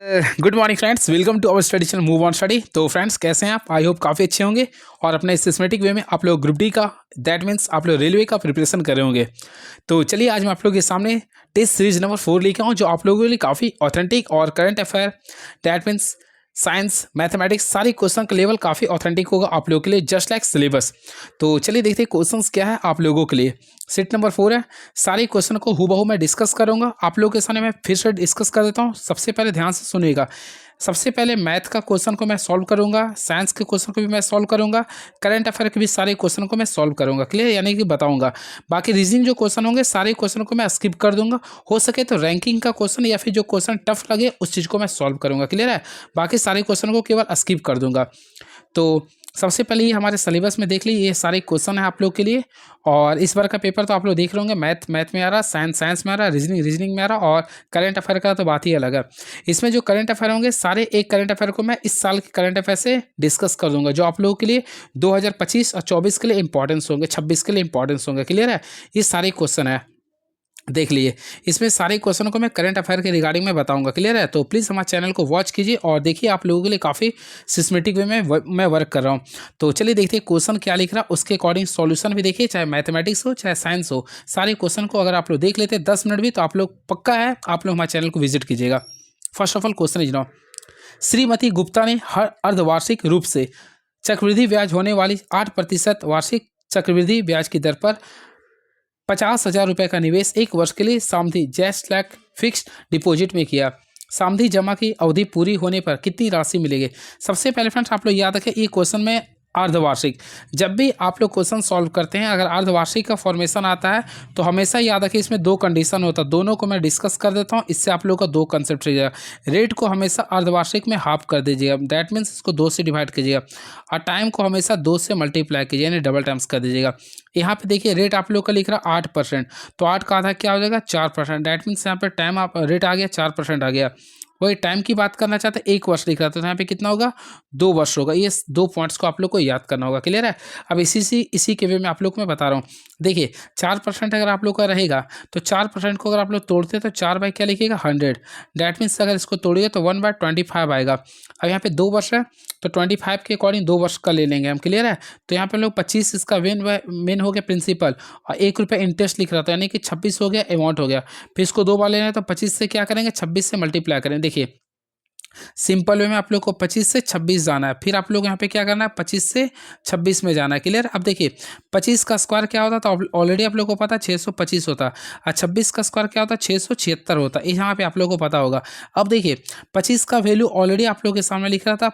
Good morning friends, welcome to our study channel move on study. तो friends, कैसे हैं आप? आई होप काफ़ी अच्छे होंगे और अपने सिस्टमेटिक वे में आप लोग ग्रुप डी का, दैट मीन्स आप लोग रेलवे का प्रिपरेशन कर रहे होंगे। तो चलिए आज मैं आप लोगों के सामने टेस्ट सीरीज नंबर 4 लेके आऊँ, जो आप लोगों के लिए काफ़ी ऑथेंटिक और current affair, that means science, mathematics, सारी क्वेश्चन का लेवल काफ़ी ऑथेंटिक होगा आप लोगों के लिए, जस्ट लाइक सिलेबस। तो चलिए देखते हैं क्वेश्चंस क्या है आप लोगों के लिए। सेट नंबर 4 है। सारे क्वेश्चन को हूबहू मैं डिस्कस करूंगा आप लोगों के सामने। मैं फिर से डिस्कस कर देता हूँ। सबसे पहले ध्यान से सुनिएगा। सबसे पहले मैथ का क्वेश्चन को मैं सॉल्व करूंगा, साइंस के क्वेश्चन को भी मैं सॉल्व करूंगा, करंट अफेयर के भी सारे क्वेश्चन को मैं सॉल्व करूंगा। क्लियर? यानी कि बताऊंगा। बाकी रीजनिंग जो क्वेश्चन होंगे सारे क्वेश्चन को मैं स्किप कर दूंगा। हो सके तो रैंकिंग का क्वेश्चन या फिर जो क्वेश्चन टफ लगे उस चीज़ को मैं सॉल्व करूंगा। क्लियर है? बाकी सारे क्वेश्चन को केवल स्किप कर दूंगा। तो सबसे पहले ये हमारे सिलेबस में देख लीजिए, ये सारे क्वेश्चन है आप लोग के लिए। और इस बार का पेपर तो आप लोग देख रहे होंगे, मैथ में आ रहा, साइंस में आ रहा, रीजनिंग में आ रहा, और करंट अफेयर का तो बात ही अलग है। इसमें जो करंट अफेयर होंगे सारे एक करंट अफेयर को मैं इस साल के करंट अफेयर से डिस्कस कर दूंगा, जो आप लोगों के लिए 2025 और 24 के लिए इंपॉर्टेंस होंगे, 26 के लिए इंपॉर्टेंस होंगे। क्लियर है? ये सारे क्वेश्चन है, देख लीजिए। इसमें सारे क्वेश्चनों को मैं करंट अफेयर के रिगार्डिंग में बताऊंगा। क्लियर है? तो प्लीज़ हमारे चैनल को वॉच कीजिए और देखिए, आप लोगों के लिए काफ़ी सिस्टमेटिक वे में मैं वर्क कर रहा हूं। तो चलिए देखते हैं क्वेश्चन क्या लिख रहा है, उसके अकॉर्डिंग सॉल्यूशन भी देखिए, चाहे मैथमेटिक्स हो चाहे साइंस हो। सारे क्वेश्चन को अगर आप लोग देख लेते हैं 10 मिनट भी, तो आप लोग पक्का है आप लोग हमारे चैनल को विजिट कीजिएगा। First of all question is now, Shrimati Gupta ने हर अर्धवार्षिक रूप से चक्रवृद्धि ब्याज होने वाली 8% वार्षिक चक्रवृद्धि ब्याज की दर पर 50,000 रुपये का निवेश 1 वर्ष के लिए सावधि जैस्ट लैक फिक्स्ड डिपॉजिट में किया। सावधि जमा की अवधि पूरी होने पर कितनी राशि मिलेगी? सबसे पहले फ्रेंड्स आप लोग याद रखें, ये क्वेश्चन में अर्धवार्षिक, जब भी आप लोग क्वेश्चन सॉल्व करते हैं अगर अर्धवार्षिक का फॉर्मेशन आता है तो हमेशा याद रखें इसमें 2 कंडीशन होता है। दोनों को मैं डिस्कस कर देता हूँ, इससे आप लोग का 2 कंसेप्ट रह जाएगा। रेट को हमेशा अर्धवार्षिक में हाफ कर दीजिएगा, दैट मीन्स इसको 2 से डिवाइड कीजिएगा, और टाइम को हमेशा 2 से मल्टीप्लाई कीजिए, यानी डबल टाइम्स कर दीजिएगा। यहाँ पे देखिए रेट आप लोग का लिख रहा है 8%, तो 8 का आधा क्या हो जाएगा? 4%, दैट मीन्स यहाँ पे टाइम आप रेट आ गया 4% आ गया। वही टाइम की बात करना चाहते हैं, 1 वर्ष लिख रहा था, तो यहाँ पे कितना होगा? 2 वर्ष होगा। ये 2 पॉइंट्स को आप लोग को याद करना होगा। क्लियर है? अब इसी के वे में आप लोग को मैं बता रहा हूँ। देखिए 4% अगर आप लोग का रहेगा तो 4% को अगर आप लोग तोड़ते हैं तो 4 बाई क्या लिखिएगा? 100। दैट मीन्स अगर इसको तोड़िए तो 1/25 आएगा। अब यहाँ पे 2 वर्ष है तो 25 के अकॉर्डिंग 2 वर्ष का ले लेंगे हम। क्लियर है? तो यहाँ पे हम लोग 25 इसका मेन हो गया प्रिंसिपल, और 1 रुपये इंटरेस्ट लिख रहा था, यानी कि 26 हो गया, अमाउंट हो गया। फिर इसको 2 बार लेना है तो 25 से क्या करेंगे? 26 से मल्टीप्लाई करें। देखिए सिंपल वे में आप लोग को 25 से 26 जाना है, फिर आप लोग यहाँ पे क्या करना है? 25 से 26 में जाना है। क्लियर? अब देखिए 25 का स्क्वायर क्या होता है, तो ऑलरेडी आप लोग को पता है 625 होता है, और 26 का स्क्वायर क्या होता है? 676 होता है। यहाँ पे आप लोग को पता होगा। अब देखिए 25 का वैल्यू ऑलरेडी आप लोग के सामने लिख रहा था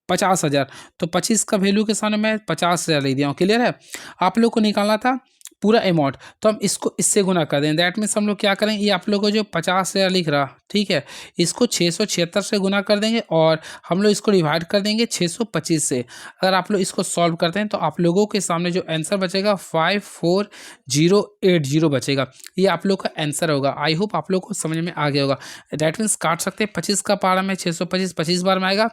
50,000, तो 25 का वैल्यू के सामने मैं 50,000 लिख दिया हूँ। क्लियर है? आप लोग को निकालना था पूरा अमाउंट, तो हम इसको इससे गुना कर दें। दैट मीन्स हम लोग क्या करें, ये आप लोग को जो 50,000 लिख रहा, ठीक है, इसको 676 से गुना कर देंगे और हम लोग इसको डिवाइड कर देंगे 625 से। अगर आप लोग इसको सॉल्व करते हैं तो आप लोगों के सामने जो आंसर बचेगा 54080 बचेगा। ये आप लोग का आंसर होगा। आई होप आप लोग को समझ में आ गया होगा। दैट मीन्स काट सकते हैं 25 का पारा में 625 25 बार में आएगा।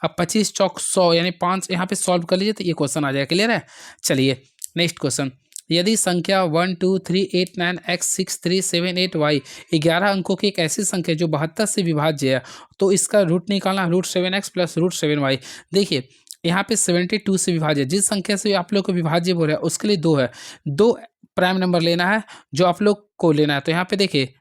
अब 25 चौक 100 यानी 5 यहाँ पे सॉल्व कर लीजिए तो ये क्वेश्चन आ जाएगा। क्लियर है? चलिए नेक्स्ट क्वेश्चन, यदि संख्या 1 2 3 8 9 x 6 3 7 8 y 11 अंकों की एक ऐसी संख्या जो 72 से विभाज्य है, तो इसका रूट निकालना √7x प्लस √7y। देखिए यहाँ पे 72 से विभाज्य, जिस संख्या से आप लोग को विभाज्य बोल रहा है उसके लिए 2 है, 2 प्राइम नंबर लेना है जो आप लोग को लेना है। तो यहाँ पे देखिए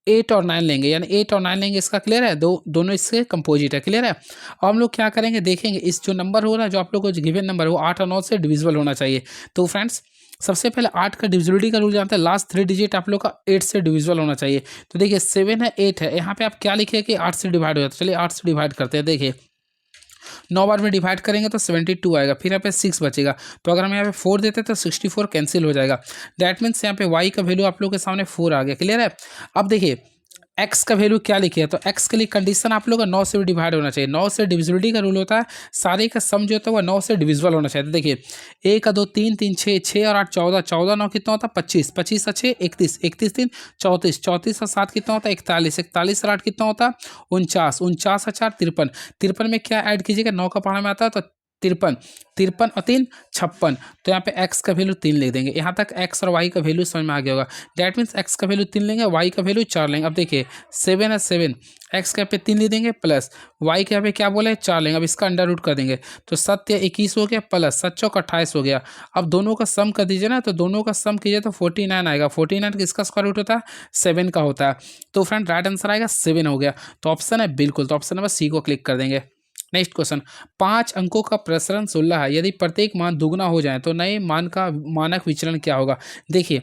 8 और 9 लेंगे, यानी 8 और 9 लेंगे, इसका क्लियर है? दोनों इसके कंपोजिट है। क्लियर है? और हम लोग क्या करेंगे, देखेंगे इस जो नंबर हो रहा है जो आप लोग को गिवन नंबर वो 8 और 9 से डिविजिबल होना चाहिए। तो फ्रेंड्स सबसे पहले 8 का डिविजिबिलिटी का रूल जानते हैं, लास्ट 3 डिजिट आप लोग का 8 से डिविजिबल होना चाहिए। तो देखिए 7 है 8 है, यहाँ पे आप क्या लिखिए कि 8 से डिवाइड हो जाता है। चलिए 8 से डिवाइड करते हैं। देखिए 9 बार में डिवाइड करेंगे तो 72 आएगा, फिर यहाँ पे 6 बचेगा, तो अगर हम यहाँ पे 4 देते हैं तो 64 कैंसिल हो जाएगा। दैट मीन्स यहाँ पे y का वैल्यू आप लोग के सामने 4 आ गया। क्लियर है? अब देखिए x का वैल्यू क्या लिखिए, तो x के लिए कंडीशन आप लोग का 9 से भी डिवाइड होना चाहिए। 9 से डिविजिबिलिटी का रूल होता है, सारे का सम जो होता है वो 9 से डिविजिबल होना चाहिए। तो देखिए 1 2 3 3 6 6 और 8 14, 14 9 कितना होता है? 25, 25 और 6 31, 31 3 34, 34 और 7 कितना होता है? 41, 41 और 8 कितना होता है? 49, 49 और 4 53, 53 में क्या ऐड कीजिएगा? 9 का पढ़ा में आता है तो 53, 53 और 3 56, तो यहाँ पे x का वैल्यू 3 लिख देंगे। यहाँ तक x और y का वैल्यू समझ में आ गया होगा। दैट मीन्स x का वैल्यू 3 लेंगे, y का वैल्यू 4 लेंगे। अब देखिए 7 है 7, x के यहाँ पे 3 लिख देंगे प्लस y के यहाँ पे क्या बोले 4 लेंगे। अब इसका अंडर रूट कर देंगे तो 7 21 हो गया प्लस 7 चौक 28 हो गया। अब दोनों का सम कर दीजिए ना, तो दोनों का सम कीजिए तो 49 आएगा। 49 किसका स्क्वायर रूट होता है 7 का होता है। तो फ्रेंड राइट आंसर आएगा 7 हो गया। तो ऑप्शन है बिल्कुल, तो ऑप्शन नंबर सी को क्लिक कर देंगे। नेक्स्ट क्वेश्चन, 5 अंकों का प्रसरण 16 है, यदि प्रत्येक मान दुगना हो जाए तो नए मान का मानक विचलन क्या होगा। देखिए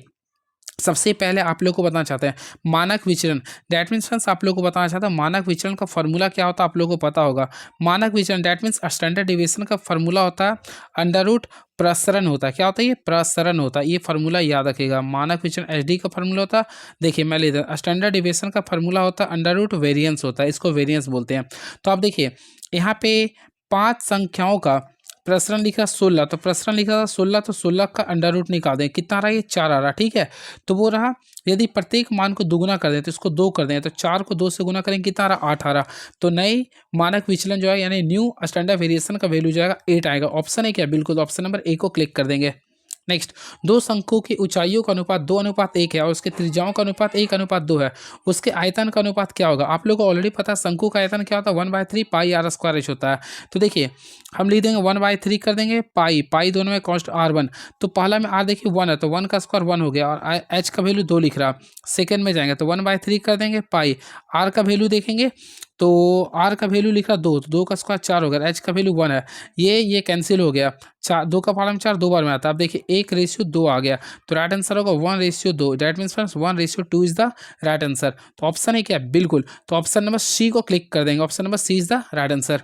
सबसे पहले आप लोग को बताना चाहते हैं मानक विचलन, दैट मीन्स फ्रेंड्स आप लोग को बताना चाहता है मानक विचलन का फॉर्मूला क्या होता है, आप लोगों को पता होगा। मानक विचलन दैट मीन्स स्टैंडर्ड डिविएशन का फॉर्मूला होता है अंडर रूट प्रसरण होता है। क्या होता है ये प्रसरण होता है, ये फार्मूला याद रखेगा। मानक विचलन एचडी का फार्मूला होता है, देखिए मैं ले दूँ, स्टैंडर्ड डिविएशन का फार्मूला होता है अंडर रूट वेरिएंस होता है, इसको वेरिएंस बोलते हैं। तो आप देखिए यहाँ पे 5 संख्याओं का प्रसरण लिखा 16, तो प्रसरण लिखा था 16, तो 16 का अंडर रूट निकाल दें, कितना आ रहा है ये 4 आ रहा, ठीक है। तो वो रहा यदि प्रत्येक मान को दुगुना कर दें तो इसको 2 कर दें, तो 4 को 2 से गुना करें कितना आ रहा 8 आ रहा। तो नई मानक विचलन जो है यानी न्यू स्टैंडर्ड वेरिएशन का वैल्यू जाएगा 8 आएगा। ऑप्शन है क्या बिल्कुल, ऑप्शन नंबर ए को क्लिक कर देंगे। नेक्स्ट, दो शंकुओं की ऊंचाइयों का अनुपात 2:1 है और उसके त्रिज्याओं का अनुपात 1:2 है, उसके आयतन का अनुपात क्या होगा। आप लोगों को ऑलरेडी पता है शंकु का आयतन क्या होता है 1/3 पाई आर स्क्वायर एच होता है। तो देखिए हम लिख देंगे 1/3 कर देंगे पाई, पाई दोनों में कॉन्स्ट R1, तो पहला में R देखिए 1 है तो 1 का स्क्वायर 1 हो गया और एच का वैल्यू 2 लिख रहा। सेकेंड में जाएंगे तो 1/3 कर देंगे पाई, आर का वैल्यू देखेंगे तो आर का वैल्यू लिखा 2, तो 2 का स्क्वायर 4 हो गया, एच का वैल्यू 1 है, ये कैंसिल हो गया। 4 2 का पाला में 4 2 बार में आता है। अब देखिए 1:2 आ गया, तो राइट आंसर होगा 1:2। That means friends 1:2 is the right answer. तो ऑप्शन है क्या बिल्कुल, तो ऑप्शन नंबर सी को क्लिक कर देंगे, option number C is the right answer.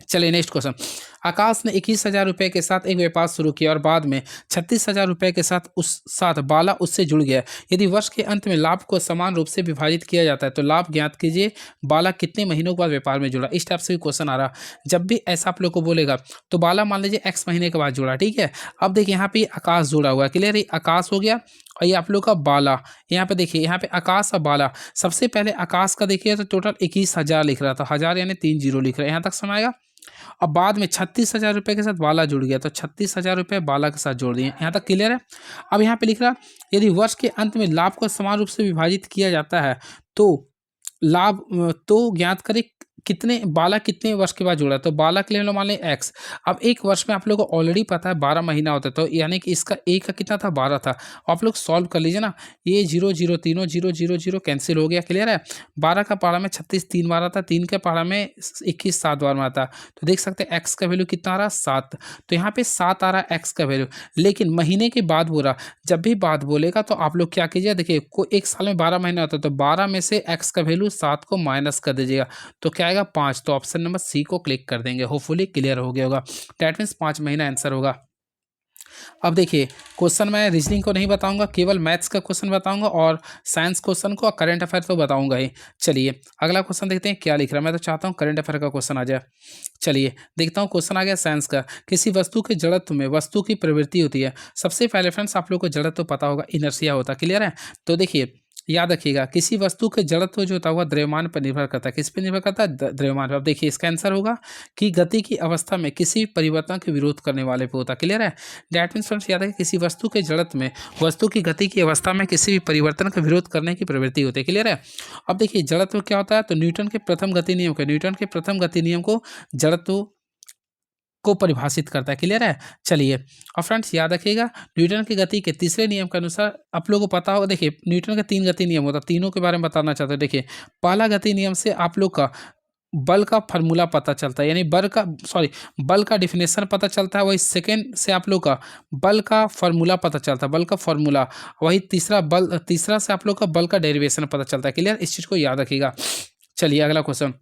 चलिए नेक्स्ट क्वेश्चन, आकाश ने 21,000 रुपये के साथ एक व्यापार शुरू किया और बाद में 36,000 रुपये के साथ बाला उससे जुड़ गया। यदि वर्ष के अंत में लाभ को समान रूप से विभाजित किया जाता है तो लाभ ज्ञात कीजिए, बाला कितने महीनों के बाद व्यापार में जुड़ा। इस टाइप से भी क्वेश्चन आ रहा, जब भी ऐसा आप लोग को बोलेगा तो बाला मान लीजिए x महीने के बाद जुड़ा, ठीक है। अब देखिए यहाँ पे आकाश जुड़ा हुआ है, क्लियर, ये आकाश हो गया और ये आप लोग का बाला। यहाँ पे देखिए यहाँ पे आकाश और बाला, सबसे पहले आकाश का देखिए तो टोटल 21,000 लिख रहा था, 1000 यानी 3 जीरो लिख रहा है, यहाँ तक समझ आएगा। अब बाद में 36,000 रुपये के साथ बाला जुड़ गया, तो 36,000 रुपये बाला के साथ जोड़ दिए, यहाँ तक क्लियर है। अब यहाँ पे लिख रहा यदि वर्ष के अंत में लाभ को समान रूप से विभाजित किया जाता है तो लाभ तो ज्ञात करें कितने बाला कितने वर्ष के बाद जुड़ा, तो बाला के लिए मान लें x। अब एक वर्ष में आप लोगों को ऑलरेडी पता है 12 महीना होता है, तो यानी कि इसका a का कितना था 12 था। आप लोग सॉल्व कर लीजिए ना, ये 0 0 तीनों 0 0 0 कैंसिल हो गया, क्लियर है। 12 का पारा में 36 3 बार आता, 3 के पारा में 21 7 बार में आता, तो देख सकते हैं x का वैल्यू कितना आ रहा 7, तो यहाँ पे 7 आ रहा है x का वैल्यू। लेकिन महीने के बाद बोला, जब भी बात बोलेगा तो आप लोग क्या कीजिए, देखिए को एक साल में 12 महीना होता है, तो 12 में से x का वैल्यू 7 को माइनस कर दीजिएगा, तो क्या आएगा 5। तो ऑप्शन नंबर सी को क्लिक कर देंगे, होपफुली क्लियर हो गया होगा। दैट मीन्स 5 महीना आंसर होगा। अब देखिए क्वेश्चन मैं रीजनिंग को नहीं बताऊंगा, केवल मैथ्स का क्वेश्चन बताऊंगा और साइंस क्वेश्चन को और करंट अफेयर तो बताऊंगा ही। चलिए अगला क्वेश्चन देखते हैं क्या लिख रहा है, मैं तो चाहता हूं करंट अफेयर का क्वेश्चन आ जाए। चलिए देखता हूं, क्वेश्चन आ गया साइंस का, किसी वस्तु के जड़त्व में वस्तु की प्रवृत्ति होती है। सबसे पहले फ्रेंड्स आप लोग को जड़त्व पता होगा, इनर्शिया होता है, क्लियर है। तो देखिए याद रखिएगा, किसी वस्तु के जड़त्व जो होता है वह द्रव्यमान पर निर्भर करता है। किस पर निर्भर करता है, द्रव्यमान पर। अब देखिए इसका आंसर होगा कि गति की अवस्था में किसी परिवर्तन के विरोध करने वाले पे होता है, क्लियर है। दैट मीन्स फ्रेंड्स याद है किसी वस्तु के जड़त्व में वस्तु की गति की अवस्था में किसी भी परिवर्तन का विरोध करने की प्रवृत्ति होती है, क्लियर है। अब देखिए जड़त्व क्या होता है, तो न्यूटन के प्रथम गति नियम को जड़त्व को परिभाषित करता है, क्लियर है। चलिए और फ्रेंड्स याद रखिएगा न्यूटन की गति के तीसरे नियम के अनुसार आप लोगों को पता होगा, देखिए न्यूटन के 3 गति नियम होता है, तीनों के बारे में बताना चाहते हैं। देखिए पहला गति नियम से आप लोग का बल का फार्मूला पता चलता है, यानी बल का डिफिनेशन पता चलता है। वही सेकेंड से आप लोग का बल का फार्मूला पता चलता है, बल का फार्मूला। वही तीसरा से आप लोग का बल का डेरिवेशन पता चलता है, क्लियर, इस चीज़ को याद रखिएगा। चलिए अगला क्वेश्चन,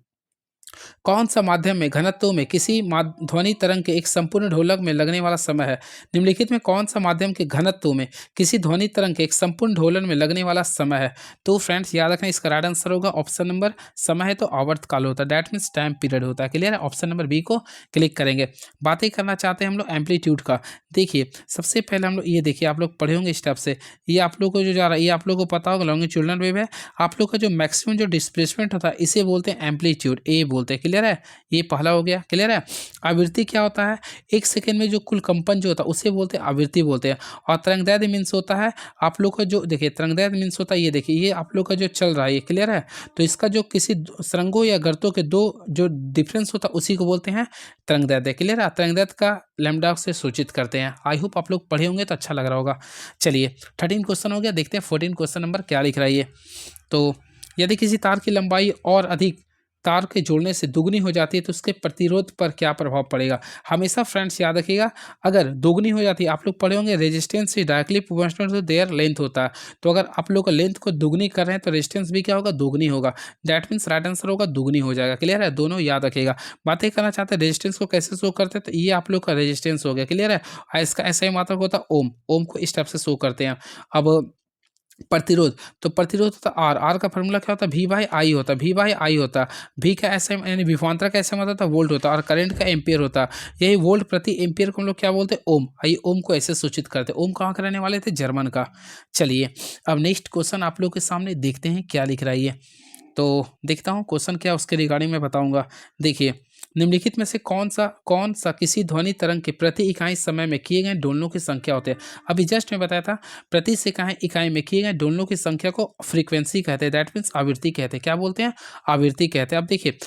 कौन सा माध्यम में घनत्व में किसी ध्वनि तरंग के एक संपूर्ण ढोलक में लगने वाला समय है। निम्नलिखित में कौन सा माध्यम के घनत्व में किसी ध्वनि तरंग के एक संपूर्ण ढोलन में लगने वाला समय है। तो फ्रेंड्स याद रखना इसका राइट आंसर होगा ऑप्शन नंबर, समय है तो आवर्त काल होता है, दैट मीन्स टाइम पीरियड होता है, क्लियर है। ऑप्शन नंबर बी को क्लिक करेंगे। बातें करना चाहते हैं हम लोग एम्पलीट्यूड का। देखिए सबसे पहले हम लोग ये देखिए, आप लोग पढ़े होंगे स्टेप से, ये आप लोग को जो जा रहा है ये आप लोग को पता होगा लॉन्गिट्यूडिनल वेव है। आप लोग का जो मैक्सिमम जो डिस्प्लेसमेंट होता है इसे बोलते हैं एम्पलीट्यूड, ए बोलते हैं, क्लियर है, ये पहला हो गया। क्लियर है। आवृत्ति क्या होता है, 1 सेकंड में जो कुल कंपन जो होता है उसे बोलते हैं आवृत्ति बोलते हैं। और तरंगदैर्घ्य मीन्स होता है आप लोग का जो देखिए तरंगदैर्घ्य मीन्स होता है ये देखिए ये आप लोग का जो चल रहा है ये। क्लियर है। तो इसका जो किसी सुरंगों या गर्तों के दो जो डिफरेंस होता है उसी को बोलते हैं तरंगदैर्घ्य। क्लियर है। तरंगदैर्घ्य का लैम्डा से सूचित करते हैं। आई होप आप लोग पढ़े होंगे तो अच्छा लग रहा होगा। चलिए 13 क्वेश्चन हो गया, देखते हैं 14 क्वेश्चन नंबर क्या लिख रहा है ये। तो यदि किसी तार की लंबाई और अधिक तार के जोड़ने से दुगनी हो जाती है तो उसके प्रतिरोध पर क्या प्रभाव पड़ेगा। हमेशा फ्रेंड्स याद रखिएगा, अगर दोगुनी हो जाती है आप लोग पढ़े होंगे रेजिस्टेंस से directly proportional to their length होता है। तो अगर आप लोग का लेंथ को दुगनी कर रहे हैं तो रेजिस्टेंस भी क्या होगा, दोगुनी होगा। दैट मीन्स राइट आंसर होगा दुगनी हो जाएगा। क्लियर है। दोनों याद रखिएगा। बातें करना चाहते हैं रेजिस्टेंस को कैसे शो करते हैं, तो ये आप लोग का रेजिस्टेंस हो गया। क्लियर है। और इसका ऐसा ही मात्रक होता है ओम। ओम को इस टाइप से शो करते हैं। अब प्रतिरोध, तो प्रतिरोध होता है आर। आर का फॉर्मूला क्या होता है, वी बाई आई होता है। वी बाई आई होता है। वी का ऐसे यानी विभवांतर का ऐसे मतलब वोल्ट होता है और करंट का एम्पियर होता है। यही वोल्ट प्रति एम्पियर को हम लोग क्या बोलते हैं, ओम। आइए ओम को ऐसे सूचित करते हैं। ओम कहाँ का रहने वाले थे, जर्मन का। चलिए अब नेक्स्ट क्वेश्चन आप लोग के सामने देखते हैं क्या लिख रहा है ये। तो देखता हूँ क्वेश्चन क्या उसके रिगार्डिंग में बताऊंगा। देखिए निम्नलिखित में से कौन सा किसी ध्वनि तरंग के प्रति इकाई समय में किए गए दोलनों की संख्या होते हैं। अभी जस्ट मैं बताया था प्रति से इकाई में किए गए दोलनों की संख्या को फ्रीक्वेंसी कहते हैं। दैट मीन्स आवृत्ति कहते हैं। क्या बोलते हैं, आवृत्ति कहते हैं। अब देखिए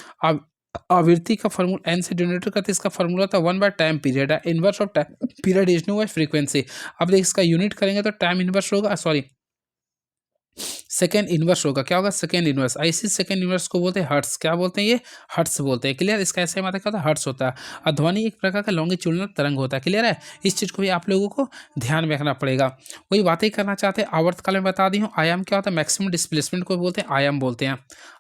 आवृत्ति का फॉर्मूला एन से डिनोटेड करते इसका फॉर्मूला था 1 बाय टाइम पीरियड है। Inverse of time period is known by frequency. अब देखिए इसका यूनिट करेंगे तो टाइम इनवर्स होगा, सॉरी सेकेंड इनवर्स होगा। क्या होगा, सेकेंड इनवर्स। ऐसी सेकेंड इनवर्स को बोलते हैं हर्ट्स। क्या बोलते हैं, ये हर्ट्स बोलते हैं। क्लियर। इसका ऐसे मतलब क्या होता है, हर्ट्स होता है। और ध्वनि एक प्रकार का लॉन्गिट्यूडिनल तरंग होता है। क्लियर है। इस चीज़ को भी आप लोगों को ध्यान में रखना पड़ेगा। वही बातें करना चाहते हैं आवर्तकाल में बता दी हूँ। आयाम क्या होता है, मैक्सिमम डिस्प्लेसमेंट को बोलते हैं आयाम बोलते हैं।